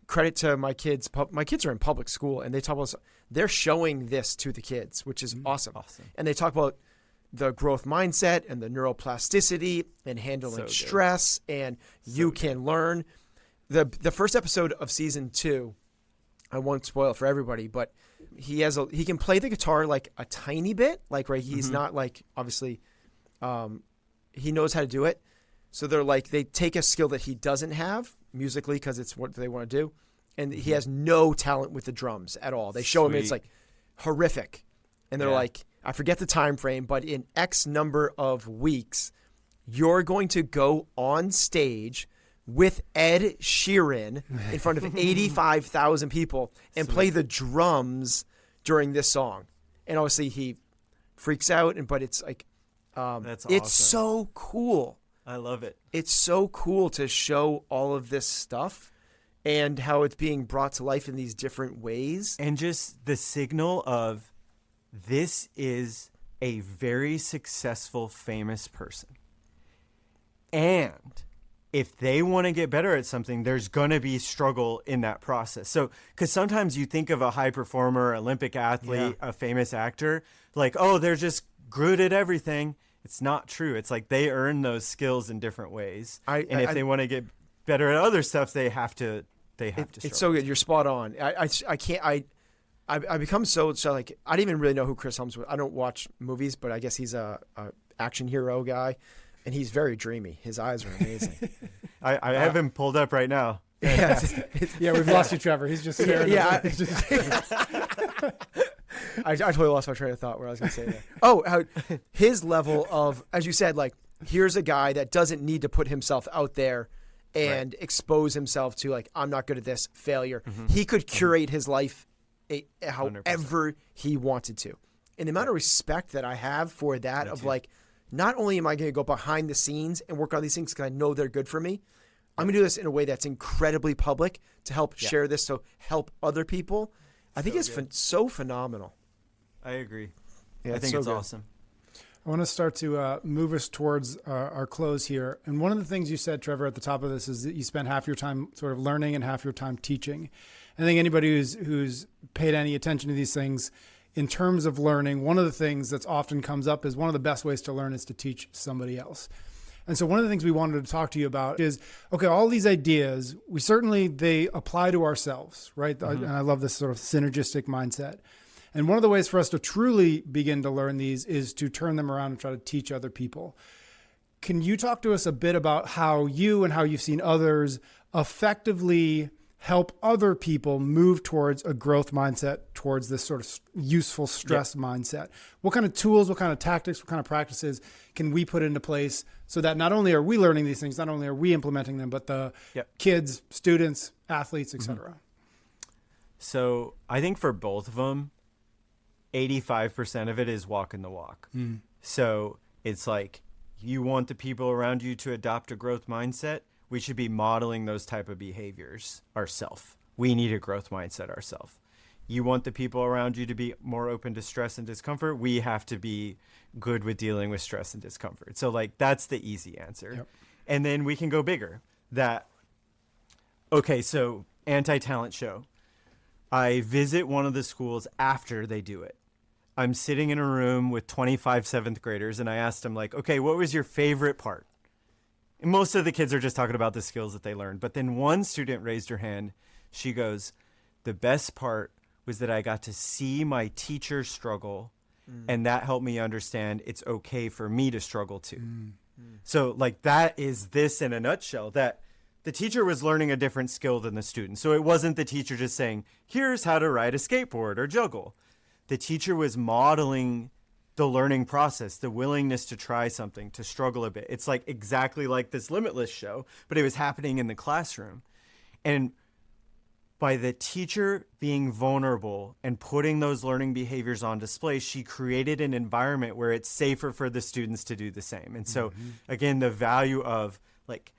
Speaker 3: credit to my kids. My kids are in public school and they talk about, they're showing this to the kids, which is awesome. And they talk about the growth mindset and the neuroplasticity and handling stress, and you can learn. The first episode of season 2, I won't spoil it for everybody, but he can play the guitar like a tiny bit, like right. He's not like, obviously, he knows how to do it. So they take a skill that he doesn't have musically because it's what they want to do, and he has no talent with the drums at all. They show him, it's like horrific, and they're like, I forget the time frame, but in X number of weeks, you're going to go on stage with Ed Sheeran in front of 85,000 people and play the drums during this song. And obviously he freaks out, but it's like,
Speaker 2: that's awesome.
Speaker 3: It's so cool.
Speaker 2: I love it.
Speaker 3: It's so cool to show all of this stuff and how it's being brought to life in these different ways.
Speaker 2: And just the signal of this is a very successful, famous person. And if they want to get better at something, there's going to be struggle in that process. So, because sometimes you think of a high performer, Olympic athlete, a famous actor, like, oh, they're just good at everything. It's not true. It's like they earn those skills in different ways. And if they want to get better at other stuff, they have to struggle.
Speaker 3: It's so good. You're spot on. I become so like, I didn't even really know who Chris Helms was. I don't watch movies, but I guess he's a action hero guy. And he's very dreamy. His eyes are amazing.
Speaker 2: I have him pulled up right now.
Speaker 3: Yeah,
Speaker 1: we've lost you, Trevor. He's just staring.
Speaker 3: Yeah. I totally lost my train of thought where I was going to say that. Oh, his level of, as you said, like, here's a guy that doesn't need to put himself out there and expose himself to, like, I'm not good at this, failure. Mm-hmm. He could curate his life however 100%. He wanted to. And the amount of respect that I have for that of, like, not only am I going to go behind the scenes and work on these things because I know they're good for me, I'm going to do this in a way that's incredibly public to help share this, so help other people. I think it's so phenomenal.
Speaker 2: I agree.
Speaker 3: Yeah,
Speaker 2: I think it's awesome.
Speaker 1: I want to start to move us towards our close here. And one of the things you said, Trevor, at the top of this is that you spend half your time sort of learning and half your time teaching. I think anybody who's paid any attention to these things, in terms of learning, one of the things that's often comes up is one of the best ways to learn is to teach somebody else. And so one of the things we wanted to talk to you about is, okay, all these ideas, they apply to ourselves, right? Mm-hmm. And I love this sort of synergistic mindset. And one of the ways for us to truly begin to learn these is to turn them around and try to teach other people. Can you talk to us a bit about how you and how you've seen others effectively help other people move towards a growth mindset, towards this sort of useful stress mindset? What kind of tools, what kind of tactics, what kind of practices can we put into place so that not only are we learning these things, not only are we implementing them, but the kids, students, athletes, et cetera? Mm-hmm.
Speaker 2: So I think for both of them, 85% of it is walking the walk. Mm. So it's like, you want the people around you to adopt a growth mindset, we should be modeling those type of behaviors ourselves. We need a growth mindset ourselves. You want the people around you to be more open to stress and discomfort, we have to be good with dealing with stress and discomfort. So, like, that's the easy answer. Yep. And then we can go bigger. So anti-talent show. I visit one of the schools after they do it. I'm sitting in a room with 25 seventh graders, and I asked them, like, okay, what was your favorite part? And most of the kids are just talking about the skills that they learned. But then one student raised her hand. She goes, the best part was that I got to see my teacher struggle, and that helped me understand it's okay for me to struggle too. So, like, that is this in a nutshell, that the teacher was learning a different skill than the student. So it wasn't the teacher just saying, here's how to ride a skateboard or juggle. The teacher was modeling the learning process, the willingness to try something, to struggle a bit. It's like exactly like this Limitless show, but it was happening in the classroom. And by the teacher being vulnerable and putting those learning behaviors on display, she created an environment where it's safer for the students to do the same. And so, again, the value of, like,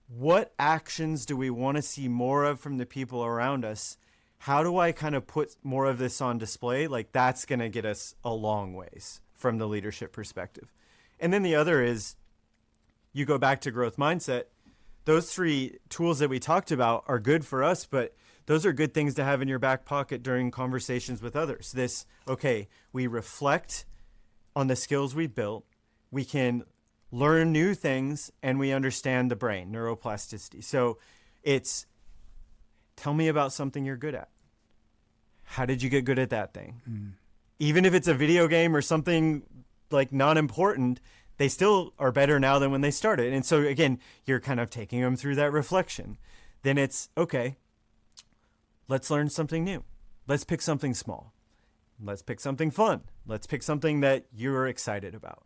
Speaker 2: what actions do we want to see more of from the people around us? How do I kind of put more of this on display? Like, that's going to get us a long ways from the leadership perspective. And then the other is, you go back to growth mindset. Those three tools that we talked about are good for us, but those are good things to have in your back pocket during conversations with others. We reflect on the skills we built. We can learn new things, and we understand the brain, neuroplasticity. So it's, tell me about something you're good at. How did you get good at that thing? Even if it's a video game or something like not important, they still are better now than when they started. And so, again, you're kind of taking them through that reflection. Then it's, okay, let's learn something new. Let's pick something small. Let's pick something fun. Let's pick something that you're excited about.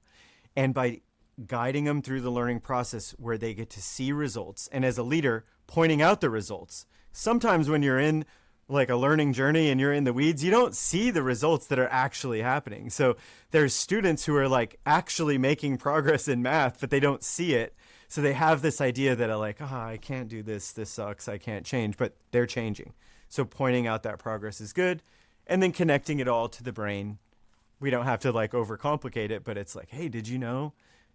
Speaker 2: And by guiding them through the learning process where they get to see results, and as a leader, pointing out the results. Sometimes when you're in like a learning journey and you're in the weeds, you don't see the results that are actually happening. So there's students who are like actually making progress in math, but they don't see it. So they have this idea that are like, I can't do this. This sucks. I can't change, but they're changing. So pointing out that progress is good. And then connecting it all to the brain. We don't have to like overcomplicate it, but it's like, hey, did you know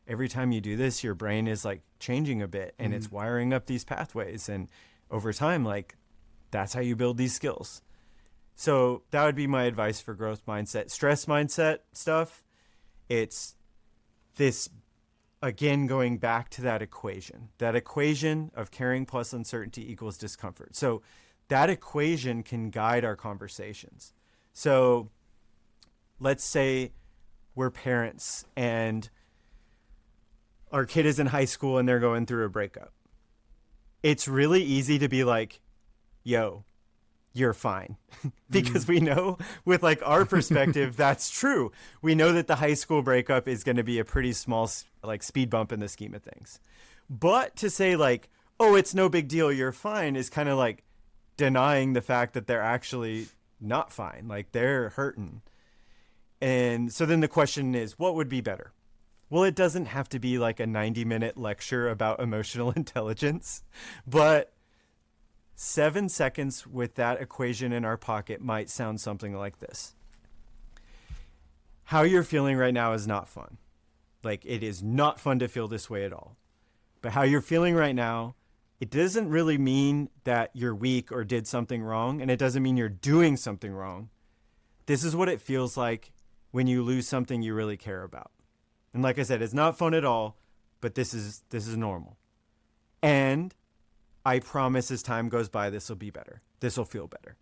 Speaker 2: every time you do this, your brain is like changing a bit and it's wiring up these pathways. And over time, like that's how you build these skills. So that would be my advice for growth mindset. Stress mindset stuff, it's this, again, going back to that equation of caring plus uncertainty equals discomfort. So that equation can guide our conversations. So let's say we're parents and our kid is in high school and they're going through a breakup. It's really easy to be like, yo, you're fine. Because we know with like our perspective, that's true. We know that the high school breakup is going to be a pretty small like speed bump in the scheme of things. But to say like, oh, it's no big deal, you're fine, is kind of like denying the fact that they're actually not fine. Like they're hurting. And so then the question is, what would be better? Well, it doesn't have to be like a 90-minute lecture about emotional intelligence, but 7 seconds with that equation in our pocket might sound something like this. How you're feeling right now is not fun. Like it is not fun to feel this way at all. But how you're feeling right now, it doesn't really mean that you're weak or did something wrong, and it doesn't mean you're doing something wrong. This is what it feels like when you lose something you really care about. And like I said, it's not fun at all, but this is normal. And I promise as time goes by, this will be better. This will feel better.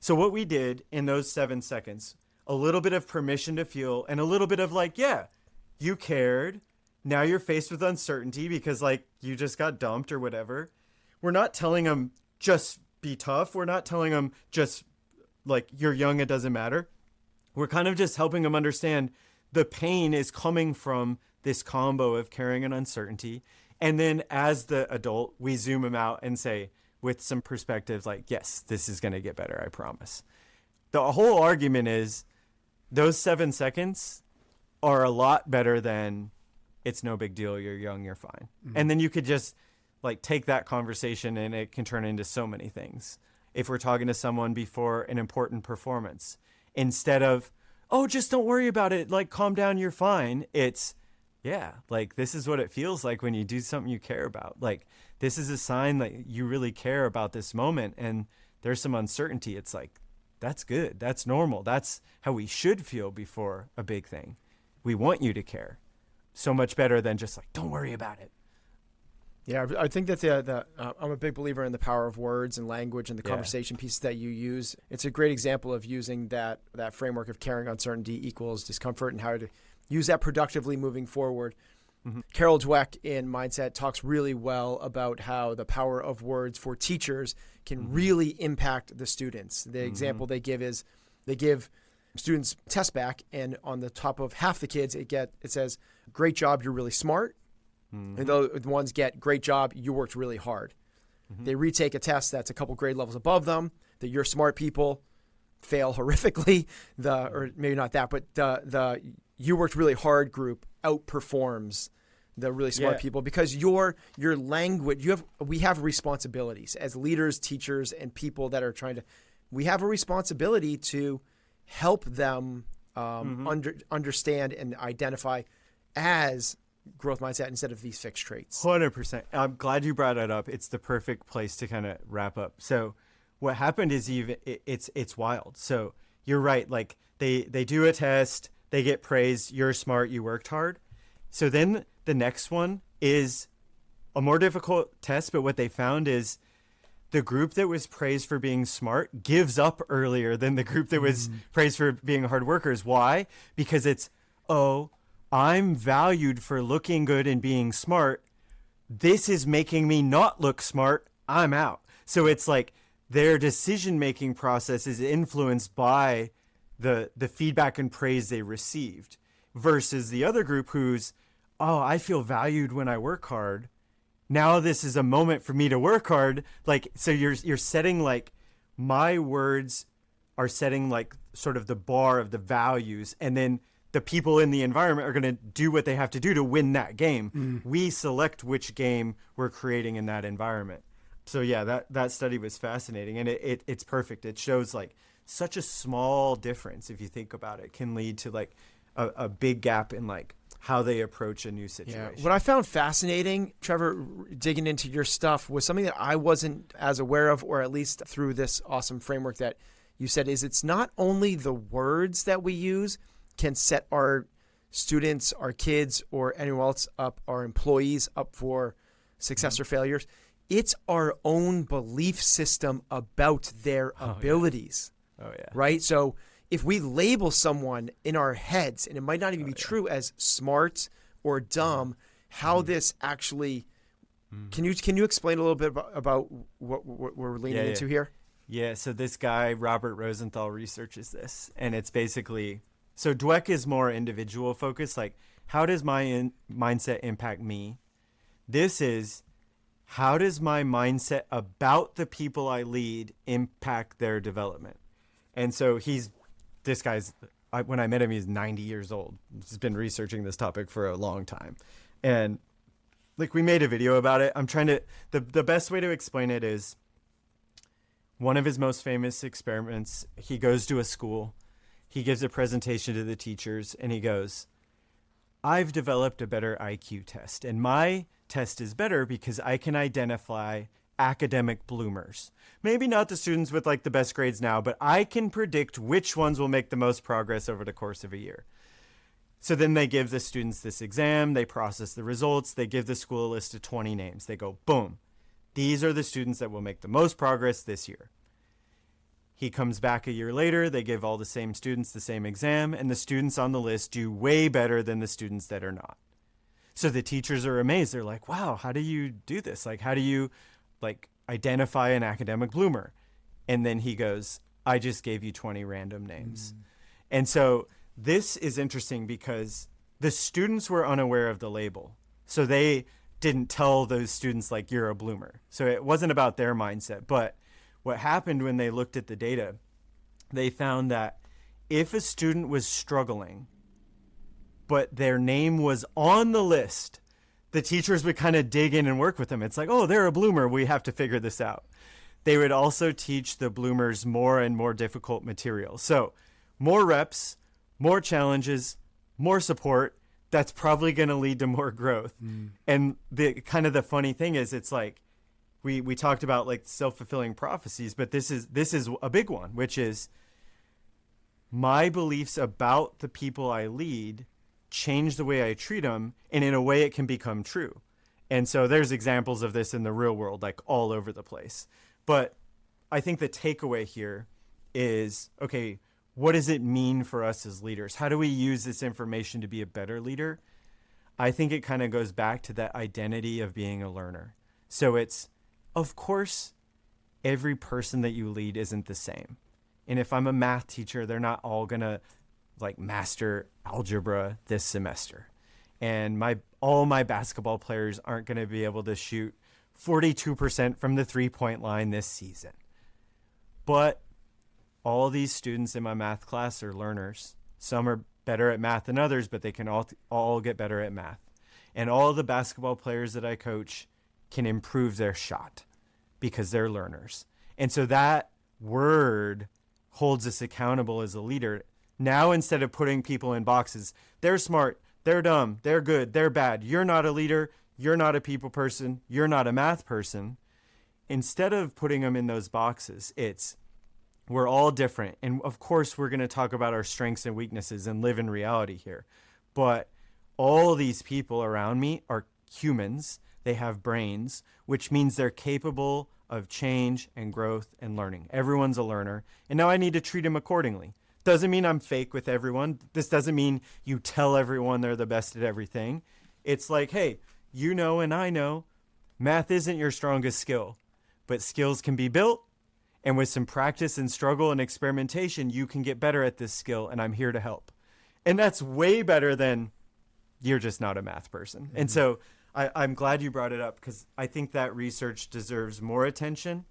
Speaker 2: So what we did in those 7 seconds, a little bit of permission to feel and a little bit of like, yeah, you cared. Now you're faced with uncertainty because like you just got dumped or whatever. We're not telling them just be tough. We're not telling them just like you're young, it doesn't matter. We're kind of just helping them understand the pain is coming from this combo of caring and uncertainty. And then as the adult, we zoom them out and say, with some perspective, like, yes, this is going to get better, I promise. The whole argument is those 7 seconds are a lot better than it's no big deal, you're young, you're fine. And then you could just like take that conversation and it can turn into so many things. If we're talking to someone before an important performance, instead of, oh, just don't worry about it, like calm down, you're fine. It's, yeah, like this is what it feels like when you do something you care about. Like this is a sign that you really care about this moment and there's some uncertainty. It's like, that's good. That's normal. That's how we should feel before a big thing. We want you to care. So much better than just like, don't worry about it.
Speaker 3: Yeah, I think that I'm a big believer in the power of words and language and the conversation pieces that you use. It's a great example of using that framework of caring uncertainty equals discomfort and how to use that productively moving forward. Carol Dweck in Mindset talks really well about how the power of words for teachers can really impact the students. The example they give is they give students tests back, and on the top of half the kids, it says, great job, you're really smart. And the ones get, great job, you worked really hard. They retake a test that's a couple grade levels above them, that you're smart people fail horrifically, or maybe not that, but the you worked really hard group outperforms the really smart people because your language, we have responsibilities as leaders, teachers, and people that are we have a responsibility to help them understand and identify as growth mindset instead of these fixed traits.
Speaker 2: 100%. I'm glad you brought that up. It's the perfect place to kind of wrap up. So what happened is it's wild. So you're right. Like they do a test, they get praised. You're smart. You worked hard. So then the next one is a more difficult test. But what they found is the group that was praised for being smart gives up earlier than the group that was praised for being hard workers. Why? Because it's, I'm valued for looking good and being smart. This is making me not look smart. I'm out. So it's like their decision-making process is influenced by the feedback and praise they received versus the other group who's, I feel valued when I work hard. Now this is a moment for me to work hard. Like, so you're setting like my words are setting like sort of the bar of the values, and then the people in the environment are going to do what they have to do to win that game. We select which game we're creating in that environment. So yeah, that study was fascinating, and it's perfect. It shows like such a small difference, if you think about it, can lead to like a big gap in like how they approach a new situation.
Speaker 3: Yeah. What I found fascinating, Trevor, digging into your stuff, was something that I wasn't as aware of, or at least through this awesome framework that you said, is it's not only the words that we use can set our students, our kids, or anyone else up, our employees up for success or failures. It's our own belief system about their abilities.
Speaker 2: Oh, yeah.
Speaker 3: Right? So if we label someone in our heads, and it might not even be true, as smart or dumb, how this actually can you explain a little bit about what we're leaning into here?
Speaker 2: Yeah, so this guy, Robert Rosenthal, researches this, and it's basically, so Dweck is more individual focused, like how does my mindset impact me? This is, how does my mindset about the people I lead impact their development? And so this guy's, when I met him, he's 90 years old. He's been researching this topic for a long time. And like, we made a video about it. I'm trying to, the best way to explain it is, one of his most famous experiments, he goes to a school, he gives a presentation to the teachers, and he goes, I've developed a better IQ test, and my test is better because I can identify academic bloomers. Maybe not the students with like the best grades now, but I can predict which ones will make the most progress over the course of a year. So then they give the students this exam, they process the results, they give the school a list of 20 names. They go, boom, these are the students that will make the most progress this year. He comes back a year later, they give all the same students the same exam, and the students on the list do way better than the students that are not. So the teachers are amazed. They're like, wow, how do you do this? Like, how do you like identify an academic bloomer? And then he goes, I just gave you 20 random names. And so this is interesting because the students were unaware of the label. So they didn't tell those students like, you're a bloomer. So it wasn't about their mindset. But what happened when they looked at the data, they found that if a student was struggling, but their name was on the list, the teachers would kind of dig in and work with them. It's like, oh, they're a bloomer. We have to figure this out. They would also teach the bloomers more and more difficult material. So more reps, more challenges, more support. That's probably going to lead to more growth. And the kind of the funny thing is, it's like, we talked about like self-fulfilling prophecies, but this is a big one, which is my beliefs about the people I lead change the way I treat them, and in a way it can become true. And so there's examples of this in the real world, like all over the place. But I think the takeaway here is, okay, what does it mean for us as leaders? How do we use this information to be a better leader? I think it kind of goes back to that identity of being a learner. So it's, of course, every person that you lead isn't the same. And if I'm a math teacher, they're not all going to like master algebra this semester. And all my basketball players aren't going to be able to shoot 42% from the 3-point line this season. But all these students in my math class are learners. Some are better at math than others, but they can all get better at math. And all the basketball players that I coach can improve their shot because they're learners. And so that word holds us accountable as a leader. Now, instead of putting people in boxes, they're smart, they're dumb, they're good, they're bad, you're not a leader, you're not a people person, you're not a math person. Instead of putting them in those boxes, it's, we're all different. And of course, we're going to talk about our strengths and weaknesses and live in reality here. But all these people around me are humans. They have brains, which means they're capable of change and growth and learning. Everyone's a learner. And now I need to treat them accordingly. Doesn't mean I'm fake with everyone. This doesn't mean you tell everyone they're the best at everything. It's like, hey, you know and I know math isn't your strongest skill, but skills can be built. And with some practice and struggle and experimentation, you can get better at this skill, and I'm here to help. And that's way better than you're just not a math person. Mm-hmm. And so I'm glad you brought it up, because I think that research deserves more attention.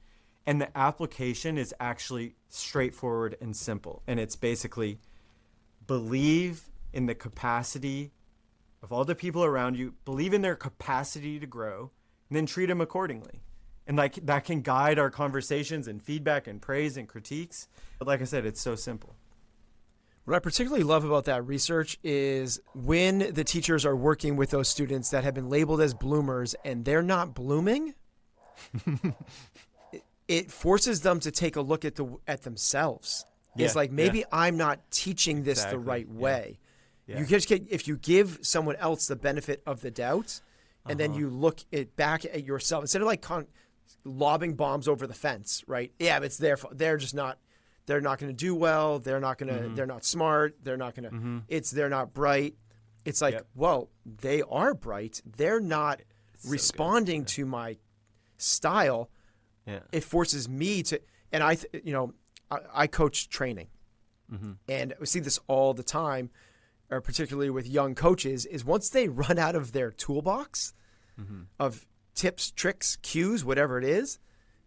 Speaker 2: And the application is actually straightforward and simple. And it's basically believe in the capacity of all the people around you, believe in their capacity to grow, and then treat them accordingly. And like that can guide our conversations and feedback and praise and critiques. But like I said, it's so simple.
Speaker 3: What I particularly love about that research is when the teachers are working with those students that have been labeled as bloomers and they're not blooming, it forces them to take a look at themselves. It's like, maybe I'm not teaching this the right way.
Speaker 2: Yeah.
Speaker 3: You just if you give someone else the benefit of the doubt, and then you look back at yourself instead of like lobbing bombs over the fence, right? Yeah, but it's their fault. They're just not. They're not going to do well. They're not going to. They're not smart. They're not going to. They're not bright. It's like, well, they are bright. They're not responding to my style.
Speaker 2: Yeah.
Speaker 3: It forces me to, and I coach training, and we see this all the time, or particularly with young coaches, is once they run out of their toolbox of tips, tricks, cues, whatever it is,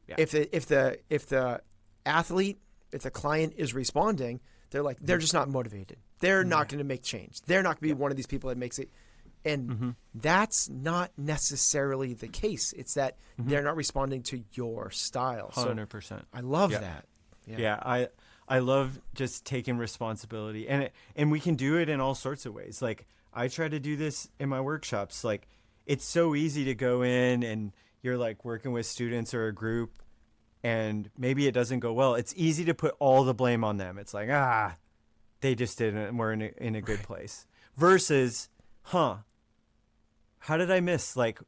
Speaker 3: if the athlete, if the client is responding, they're just not motivated. They're not going to make change. They're not going to be one of these people that makes it. And that's not necessarily the case. It's that they're not responding to your style.
Speaker 2: 100%.
Speaker 3: So I love that.
Speaker 2: Yeah, I love just taking responsibility, and we can do it in all sorts of ways. Like, I try to do this in my workshops. Like, it's so easy to go in and you're like working with students or a group, and maybe it doesn't go well. It's easy to put all the blame on them. It's like, they just didn't, and we're in a good place. Versus, how did I miss? Like,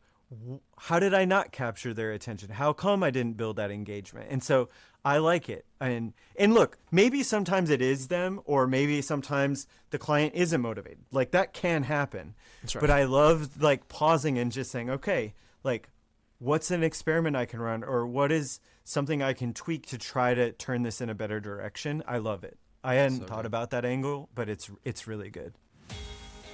Speaker 2: how did I not capture their attention? How come I didn't build that engagement? And so I like it. And look, maybe sometimes it is them, or maybe sometimes the client isn't motivated. Like, that can happen.
Speaker 3: That's right.
Speaker 2: But I love like pausing and just saying, okay, like, what's an experiment I can run, or what is something I can tweak to try to turn this in a better direction? I love it. I hadn't thought about that angle, but it's really good.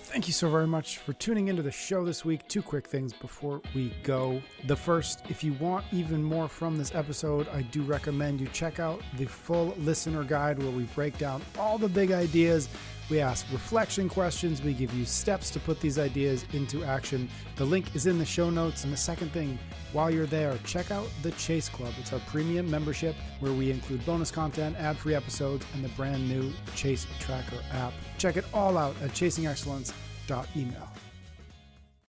Speaker 1: Thank you so very much for tuning into the show this week. 2 quick things before we go. The first, if you want even more from this episode, I do recommend you check out the full listener guide where we break down all the big ideas. We ask reflection questions. We give you steps to put these ideas into action. The link is in the show notes. And the second thing, while you're there, check out the Chase Club. It's our premium membership where we include bonus content, ad-free episodes, and the brand new Chase Tracker app. Check it all out at chasingexcellence.email.